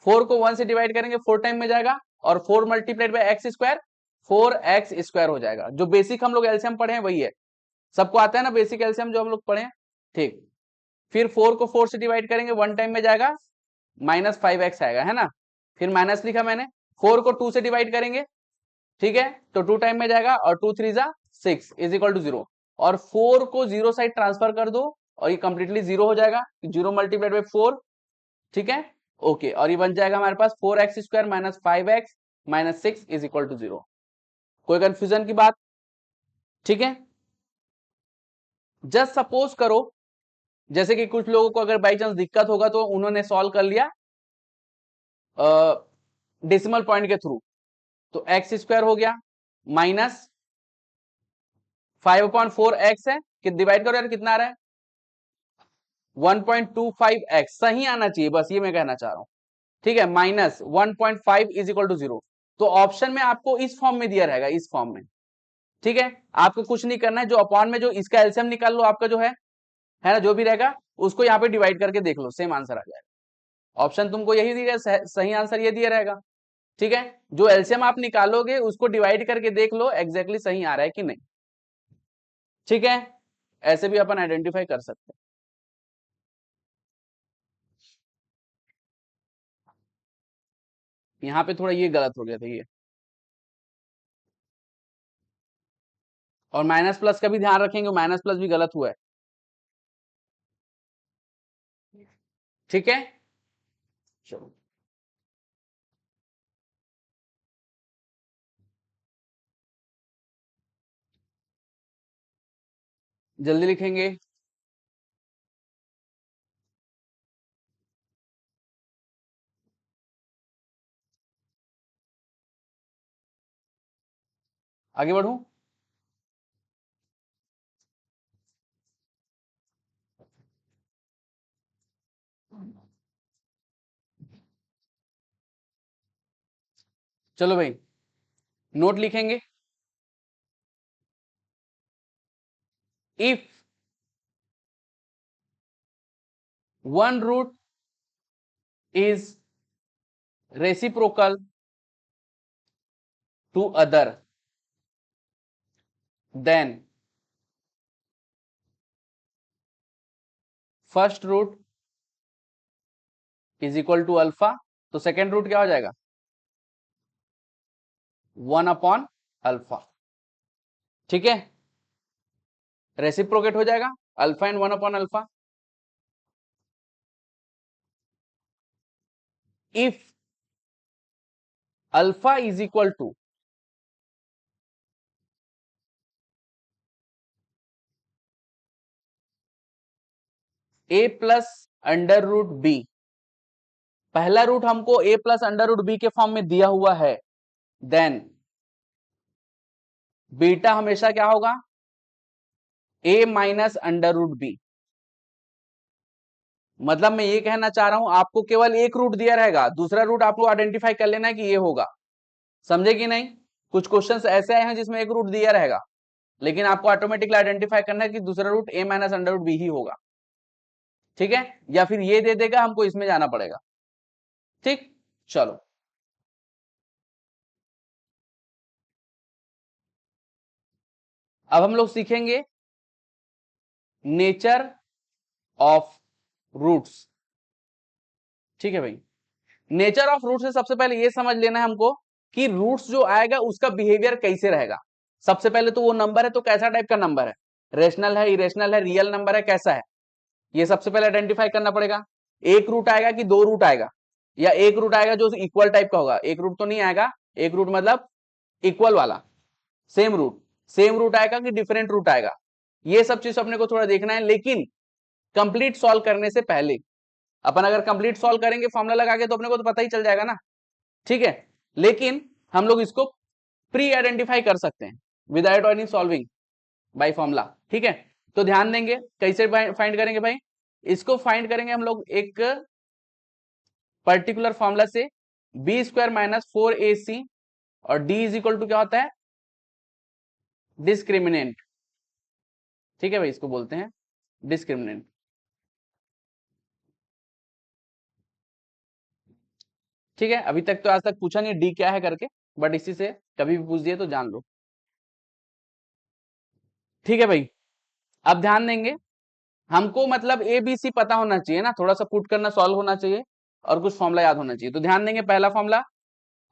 4 को 1 से डिवाइड करेंगे 4 टाइम में जाएगा, और 4 multiplied by x square, 4x² हो जाएगा। जो बेसिक हम लोग एलसीएम पढ़े हैं वही है, सबको आता है ना बेसिक एलसीएम जो हम लोग पढ़े हैं, ठीक। फिर 4 को 4 से डिवाइड करेंगे 1 टाइम में जाएगा, -5x आएगा, है ना। फिर माइनस लिखा मैंने, 4 को 2 से डिवाइड करेंगे, ठीक है, तो 2 टाइम में जाएगा, और 2 3 जा 6 इज इक्वल टू 0, और 4 को 0 साइड ट्रांसफर कर दो और ये कंप्लीटली 0 हो जाएगा, 0 मल्टीप्लाइड बाई 4, ठीक है, ओके। और ये बन जाएगा हमारे पास 4x² minus 5x minus 6 is equal to 0। कोई कंफ्यूजन की बात? ठीक है। जस्ट सपोज करो, जैसे कि कुछ लोगों को अगर बाई चांस दिक्कत होगा तो उन्होंने सॉल्व कर लिया डेसिमल पॉइंट के थ्रू, तो x² हो गया माइनस 5/4x है कि डिवाइड करो यार कितना आ रहा है 1.25x, सही आना चाहिए, बस ये मैं कहना चाह रहा हूं, ठीक है, माइनस 1.5 इज इक्वल टू 0। तो ऑप्शन में आपको इस फॉर्म में दिया रहेगा, इस फॉर्म में, ठीक है। आपको कुछ नहीं करना है, जो अपॉन में जो इसका एलसीएम निकाल लो, आपका जो है ना, जो भी रहेगा उसको यहाँ पे डिवाइड करके देख लो, सेम आंसर आ जाएगा। ऑप्शन तुमको यही दिया, सही आंसर ये दिया रहेगा, ठीक है। जो एलसीएम आप निकालोगे उसको डिवाइड करके देख लो एग्जैक्टली सही आ रहा है कि नहीं, ठीक है। ऐसे भी अपन आइडेंटिफाई कर सकते हैं। यहाँ पे थोड़ा ये गलत हो गया था ये, और माइनस प्लस का भी ध्यान रखेंगे, माइनस प्लस भी गलत हुआ है, ठीक है। चलो जल्दी लिखेंगे। आगे बढ़ू, चलो भाई नोट लिखेंगे। If one root is reciprocal to other, then first root is equal to alpha, तो सेकेंड रूट क्या हो जाएगा 1/अल्फा, ठीक है। रेसिप्रोकेट हो जाएगा अल्फा एंड 1/अल्फा। If alpha is equal to A plus under root B, पहला रूट हमको A plus under root B के फॉर्म में दिया हुआ है, देन बीटा हमेशा क्या होगा A minus under root B. मतलब मैं ये कहना चाह रहा हूं आपको केवल एक रूट दिया रहेगा, दूसरा रूट आप लोग आइडेंटिफाई कर लेना है कि ये होगा, समझे कि नहीं। कुछ क्वेश्चंस ऐसे आए हैं जिसमें एक रूट दिया रहेगा, लेकिन आपको ऑटोमेटिकली आइडेंटिफाई करना है कि दूसरा रूट ए माइनस अंडर रूट बी ही होगा, ठीक है। या फिर ये दे देगा, हमको इसमें जाना पड़ेगा, ठीक। चलो अब हम लोग सीखेंगे नेचर ऑफ रूट्स, ठीक है भाई। नेचर ऑफ रूट से सबसे पहले ये समझ लेना है हमको कि रूट्स जो आएगा उसका बिहेवियर कैसे रहेगा। सबसे पहले तो वो नंबर है तो कैसा टाइप का नंबर है, रेशनल है, इरेशनल है, रियल नंबर है, कैसा है, ये सबसे पहले आइडेंटिफाई करना पड़ेगा। एक रूट आएगा कि दो रूट आएगा, या एक रूट आएगा जो इक्वल टाइप का होगा, एक रूट तो नहीं आएगा, एक रूट मतलब इक्वल वाला, सेम रूट, सेम रूट आएगा कि डिफरेंट रूट आएगा, ये सब चीज अपने को थोड़ा देखना है। लेकिन कंप्लीट सॉल्व करने से पहले, अपन अगर कंप्लीट सॉल्व करेंगे फॉर्मूला लगा के तो अपने को तो पता ही चल जाएगा ना, ठीक है। लेकिन हम लोग इसको प्री आइडेंटिफाई कर सकते हैं without any solving by formula, ठीक है। तो ध्यान देंगे कैसे फाइंड करेंगे भाई, इसको फाइंड करेंगे हम लोग एक पर्टिकुलर फॉर्मूला से, बी स्क्वायर माइनस 4ac और डी इज इक्वल टू क्या होता है, डिस्क्रिमिनेंट। ठीक है भाई, इसको बोलते हैं डिस्क्रिमिनेंट। ठीक है, अभी तक तो आज तक पूछा नहीं डी क्या है करके, बट इसी से कभी भी पूछ दिए तो जान लो। ठीक है भाई, अब ध्यान देंगे, हमको मतलब ए बी सी पता होना चाहिए ना, थोड़ा सा पुट करना सॉल्व होना चाहिए और कुछ फॉर्मूला याद होना चाहिए। तो ध्यान देंगे, पहला फॉर्मूला,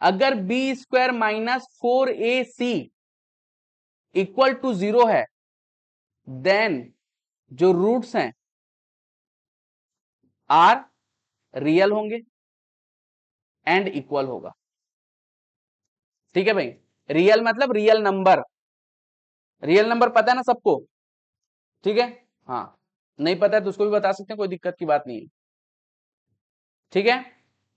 अगर B square minus 4ac equal to 0 है, देन जो रूट्स हैं आर रियल होंगे एंड इक्वल होगा। ठीक है भाई, रियल मतलब रियल नंबर, रियल नंबर पता है ना सबको। ठीक है, हाँ, नहीं पता है तो उसको भी बता सकते हैं, कोई दिक्कत की बात नहीं है। ठीक है,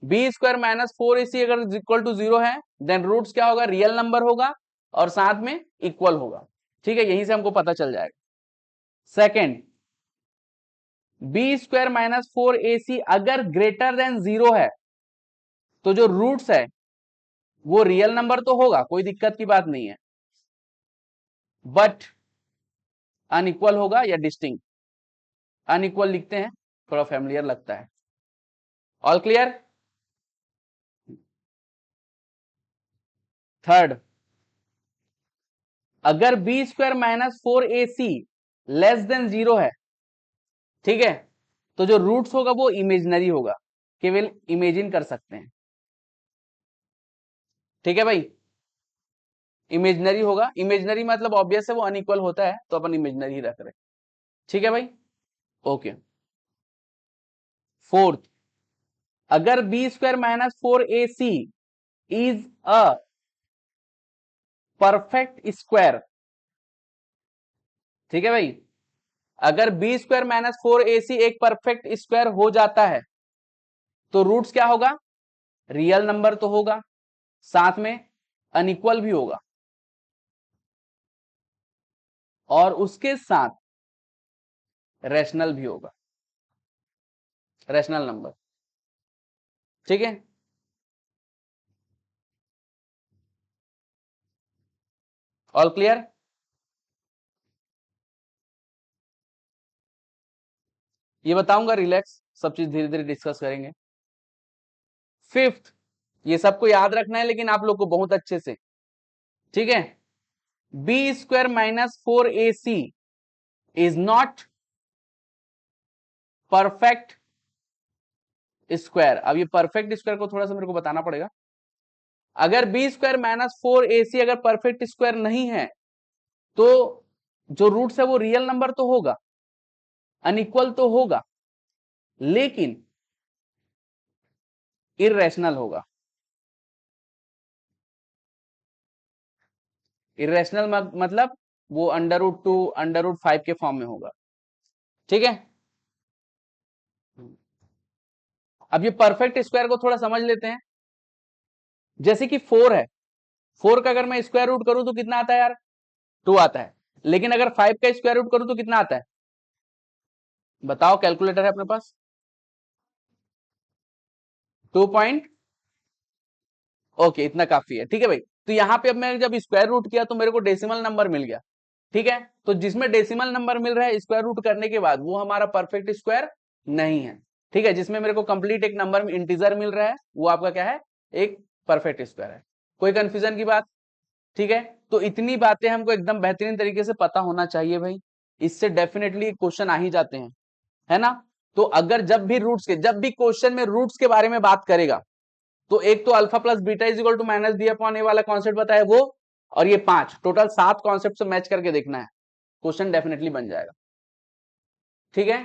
बी स्क्वायर माइनस 4ac अगर इक्वल टू 0 है, देन रूट्स क्या होगा, रियल नंबर होगा और साथ में इक्वल होगा। ठीक है, यहीं से हमको पता चल जाएगा। Second, B square minus 4ac अगर ग्रेटर देन 0 है, तो जो रूट्स है वो रियल नंबर तो होगा, कोई दिक्कत की बात नहीं है, बट अनइक्वल होगा या डिस्टिंक्ट। अनइक्वल लिखते हैं, थोड़ा फैमिलियर लगता है। All clear. थर्ड, अगर B square minus 4ac less than 0 है, ठीक है, तो जो रूट्स होगा वो इमेजिनरी होगा, केवल इमेजिन कर सकते हैं। ठीक है भाई, इमेजिनरी होगा, इमेजिनरी मतलब ऑब्वियस है वो अनइक्वल होता है, तो अपन इमेजिनरी रख रहे हैं। ठीक है भाई, ओके। फोर्थ, अगर B square minus 4ac is a perfect square, ठीक है भाई, अगर बी स्क्वायर माइनस 4ac एक परफेक्ट स्क्वायर हो जाता है, तो रूट्स क्या होगा, रियल नंबर तो होगा, साथ में अनइक्वल भी होगा और उसके साथ रैशनल भी होगा, रैशनल नंबर। ठीक है, ऑल क्लियर। ये बताऊंगा, रिलैक्स, सब चीज धीरे धीरे डिस्कस करेंगे। फिफ्थ, ये सबको याद रखना है लेकिन आप लोग को बहुत अच्छे से। ठीक है, B square minus 4ac is not perfect square. अब ये परफेक्ट स्क्वायर को थोड़ा सा मेरे को बताना पड़ेगा। अगर बी स्क्वायर माइनस 4ac अगर परफेक्ट स्क्वायर नहीं है, तो जो रूट्स है वो रियल नंबर तो होगा, अनइक्वल तो होगा, लेकिन इरेशनल होगा। इरेशनल मतलब वो √2 √5 के फॉर्म में होगा। ठीक है, अब ये परफेक्ट स्क्वायर को थोड़ा समझ लेते हैं। जैसे कि 4 है, 4 का अगर मैं स्क्वायर रूट करूं तो कितना आता है यार, 2 आता है। लेकिन अगर 5 का स्क्वायर रूट करूं तो कितना आता है, बताओ, कैलकुलेटर है अपने पास। 2 पॉइंट, ओके, इतना काफी है। ठीक है भाई, तो यहां पे अब मैं जब स्क्वायर रूट किया तो मेरे को डेसिमल नंबर मिल गया। ठीक है, तो जिसमें डेसिमल नंबर मिल रहा है स्क्वायर रूट करने के बाद, वो हमारा परफेक्ट स्क्वायर नहीं है। ठीक है, जिसमें मेरे को कंप्लीट एक नंबर में इंटीजर मिल रहा है, वो आपका क्या है, एक परफेक्ट स्क्वायर है। कोई कंफ्यूजन की बात। ठीक है, तो इतनी बातें हमको एकदम बेहतरीन तरीके से पता होना चाहिए भाई, इससे डेफिनेटली क्वेश्चन आ ही जाते हैं, है ना। तो अगर जब भी रूट्स के, जब भी क्वेश्चन में रूट्स के बारे में बात करेगा, तो एक तो alpha plus beta is equal to minus B upon A वाला कॉन्सेप्ट बताया वो, और ये 5 टोटल 7 कॉन्सेप्ट से मैच करके देखना है, क्वेश्चन डेफिनेटली बन जाएगा। ठीक है,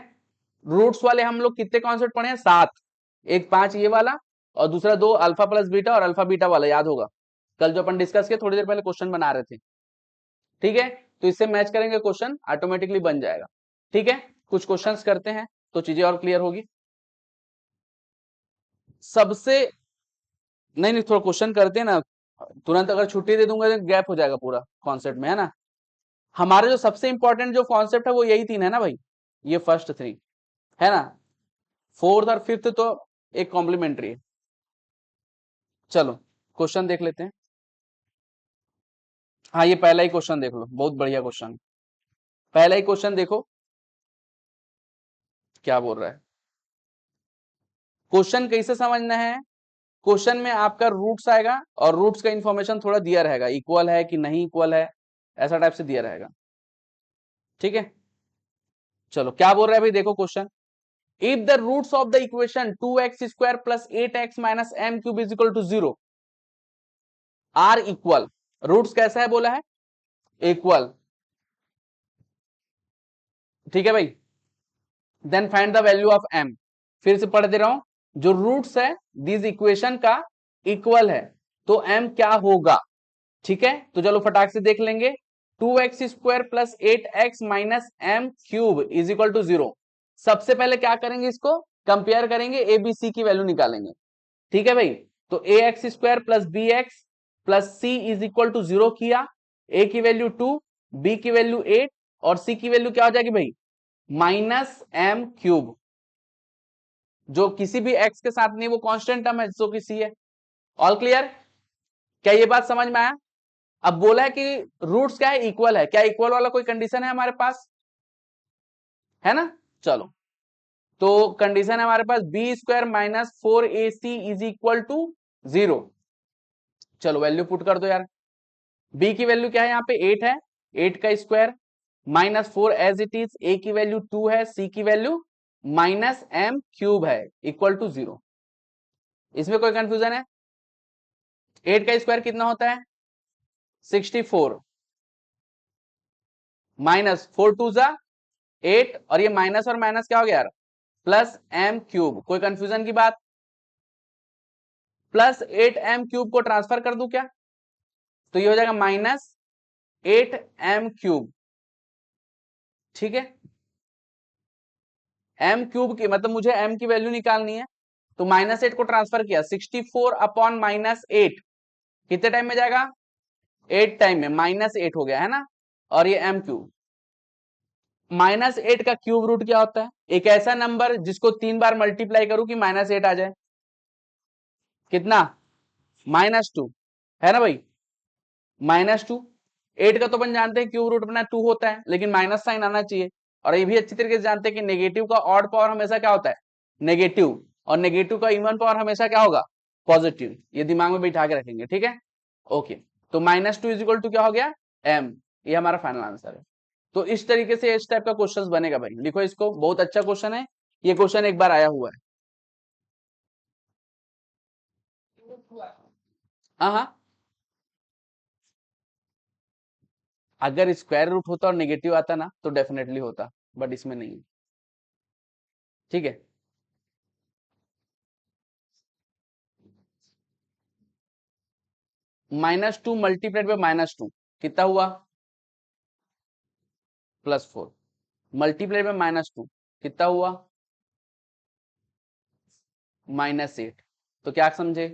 रूट्स वाले हम लोग कितने कॉन्सेप्ट पढ़े हैं, 7। एक 5 ये वाला, और दूसरा 2 अल्फा प्लस बीटा और अल्फा बीटा वाला, याद होगा कल जो अपन डिस्कस किया, थोड़ी देर पहले क्वेश्चन बना रहे थे। ठीक है, तो इससे मैच करेंगे, क्वेश्चन ऑटोमेटिकली बन जाएगा। ठीक है, कुछ क्वेश्चंस करते हैं तो चीजें और क्लियर होगी। सबसे, नहीं नहीं, थोड़ा क्वेश्चन करते हैं ना, तुरंत अगर छुट्टी दे दूंगा तो गैप हो जाएगा पूरा कॉन्सेप्ट में, है ना। हमारे जो सबसे इंपॉर्टेंट जो कॉन्सेप्ट है वो यही तीन है ना भाई, ये फर्स्ट थ्री है ना, फोर्थ और फिफ्थ तो एक कॉम्प्लीमेंट्री है। चलो क्वेश्चन देख लेते हैं। हाँ ये पहला ही क्वेश्चन देख लो, बहुत बढ़िया क्वेश्चन। पहला ही क्वेश्चन देखो क्या बोल रहा है। क्वेश्चन कैसे समझना है, क्वेश्चन में आपका रूट्स आएगा और रूट्स का इंफॉर्मेशन थोड़ा दिया रहेगा, इक्वल है कि नहीं इक्वल है, ऐसा टाइप से दिया रहेगा। ठीक है, चलो क्या बोल रहा है भाई, देखो question. If the roots of the equation 2x square plus 8x minus m cube is equal to 0 are equal, roots कैसा है बोला है, इक्वल, ठीक है भाई, then find the value of m। फिर से पढ़ दे रहा हूं, जो रूट्स है दिस इक्वेशन का इक्वल है तो m क्या होगा। ठीक है, तो चलो फटाक से देख लेंगे। 2x square plus 8x minus m cube is equal to 0। सबसे पहले क्या करेंगे, इसको कंपेयर करेंगे, ए बी सी की वैल्यू निकालेंगे। ठीक है भाई, तो A X square plus B X plus C is equal to 0 किया, ए की वैल्यू 2, बी की वैल्यू 8 और सी की वैल्यू क्या हो जाएगी भाई, माइनस m क्यूब। जो किसी भी x के साथ नहीं वो कांस्टेंट टर्म है, जो किसी है। ऑल क्लियर, क्या ये बात समझ में आया। अब बोला है कि रूट्स क्या है, इक्वल है, क्या इक्वल वाला कोई कंडीशन है हमारे पास, है ना। चलो, तो कंडीशन है हमारे पास B square minus 4ac is equal to 0। चलो वैल्यू पुट कर दो यार, b की वैल्यू क्या है यहाँ पे 8 है, 8 का square minus 4 as it is, a की वैल्यू 2 है, c की वैल्यू माइनस m क्यूब है इक्वल टू 0। इसमें कोई कंफ्यूजन है, 8 का स्क्वायर कितना होता है 64 माइनस 4 टू जा 8 और ये माइनस और माइनस क्या हो गया यार, प्लस m क्यूब। कोई कंफ्यूजन की बात, प्लस 8m क्यूब को ट्रांसफर कर दूं क्या, तो ये हो जाएगा माइनस 8m क्यूब। ठीक है, m क्यूब की मतलब मुझे m की वैल्यू निकालनी है, तो माइनस 8 को ट्रांसफर किया, 64 अपॉन माइनस 8 कितने टाइम में जाएगा, 8 टाइम में, माइनस 8 हो गया है ना, और ये m क्यूब। माइनस 8 का क्यूब रूट क्या होता है, एक ऐसा नंबर जिसको 3 बार मल्टीप्लाई करूं कि माइनस 8 आ जाए, कितना, -2, है ना भाई, -2। 8 का तो अपन जानते हैं क्यूब रूट अपना 2 होता है, लेकिन माइनस साइन आना चाहिए। और ये भी अच्छी तरीके से जानते हैं कि नेगेटिव का ऑड पावर हमेशा क्या होता है, नेगेटिव, और नेगेटिव का इवन पावर हमेशा क्या होगा, पॉजिटिव। ये दिमाग में बैठा के रखेंगे, ठीक है। ओके, तो -2 इज इक्वल टू क्या हो गया, m। ये हमारा फाइनल आंसर है। तो इस तरीके से इस टाइप का क्वेश्चन बनेगा भाई, लिखो इसको, बहुत अच्छा क्वेश्चन है ये, क्वेश्चन एक बार आया हुआ है। हाँ हाँ, अगर स्क्वायर रूट होता और नेगेटिव आता ना तो डेफिनेटली होता, बट इसमें नहीं है। ठीक है, -2 मल्टीप्लाइड बाय -2 कितना हुआ, +4 मल्टीप्लाइड बाय -2 कितना हुआ, -8। तो क्या समझे,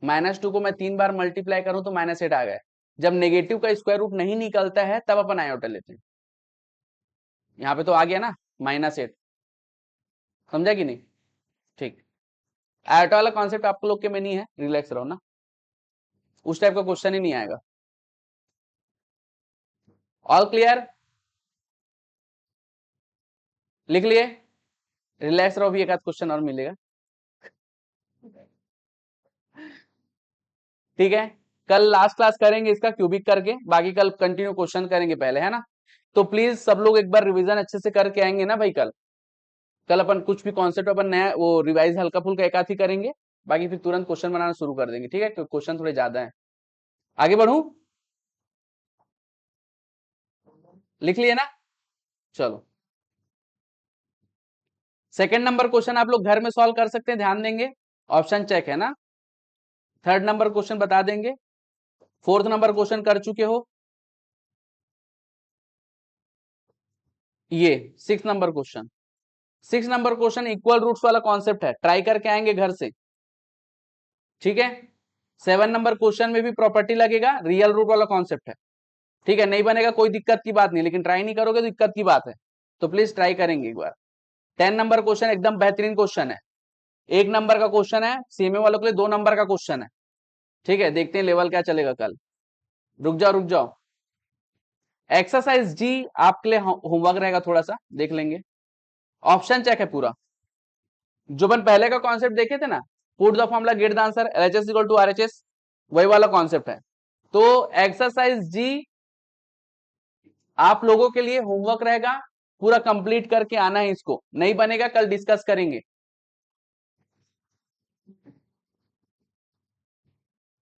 -2 को मैं 3 बार मल्टीप्लाई करूं तो -8 आ गया। जब नेगेटिव का स्क्वायर रूट नहीं निकलता है तब अपन आयोटा लेते हैं। यहाँ पे तो आ गया ना -8, समझा कि नहीं। ठीक, आयोटा वाला कॉन्सेप्ट आप लोग के में नहीं है, रिलैक्स रहो ना, उस टाइप का क्वेश्चन ही नहीं आएगा। ऑल क्लियर, लिख लिए, रिलैक्स रहो, भी एक आध क्वेश्चन और मिलेगा। ठीक है, कल लास्ट क्लास करेंगे इसका क्यूबिक करके, बाकी कल कंटिन्यू क्वेश्चन करेंगे पहले, है ना। तो प्लीज सब लोग एक बार रिवीजन अच्छे से करके आएंगे ना भाई। कल कल अपन कुछ भी कॉन्सेप्ट अपन नया वो रिवाइज हल्का फुल्का एक आध ही करेंगे, बाकी फिर तुरंत क्वेश्चन बनाना शुरू कर देंगे, ठीक है, क्योंकि क्वेश्चन थोड़े ज्यादा है। आगे बढ़ू, लिख लिए ना। चलो, सेकंड नंबर क्वेश्चन आप लोग घर में सॉल्व कर सकते हैं, ध्यान देंगे, ऑप्शन चेक है ना। थर्ड नंबर क्वेश्चन बता देंगे, फोर्थ नंबर क्वेश्चन कर चुके हो, ये 6 number question. 6 number question equal roots वाला कॉन्सेप्ट है, ट्राई करके आएंगे घर से, ठीक है। 7 नंबर क्वेश्चन में भी प्रॉपर्टी लगेगा, रियल रूट वाला कॉन्सेप्ट है, ठीक है, नहीं बनेगा कोई दिक्कत की बात नहीं, लेकिन ट्राई नहीं करोगे तो दिक्कत की बात है। तो प्लीज ट्राई करेंगे एक बार। 10 नंबर क्वेश्चन एकदम बेहतरीन क्वेश्चन है। 1 नंबर का क्वेश्चन है, सीएमए वालों के लिए 2 नंबर का क्वेश्चन है। ठीक है, देखते हैं लेवल क्या चलेगा कल। रुक जाओ रुक जाओ। एक्सरसाइज जी आपके लिए होमवर्क रहेगा, थोड़ा सा देख लेंगे। ऑप्शन चेक है पूरा, जो अपन पहले का कॉन्सेप्ट देखे थे ना, put the formula get the answer, LHS equal to RHS, वही वाला कॉन्सेप्ट है। तो एक्सरसाइज जी आप लोगों के लिए होमवर्क रहेगा, पूरा कंप्लीट करके आना है इसको, नहीं बनेगा कल डिस्कस करेंगे।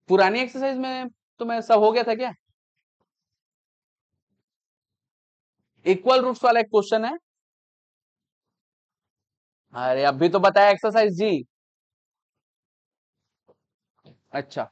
पुरानी एक्सरसाइज में तो मैं सब हो गया था क्या? इक्वल रूट्स वाला एक क्वेश्चन है। अरे अभी तो बताया एक्सरसाइज जी। अच्छा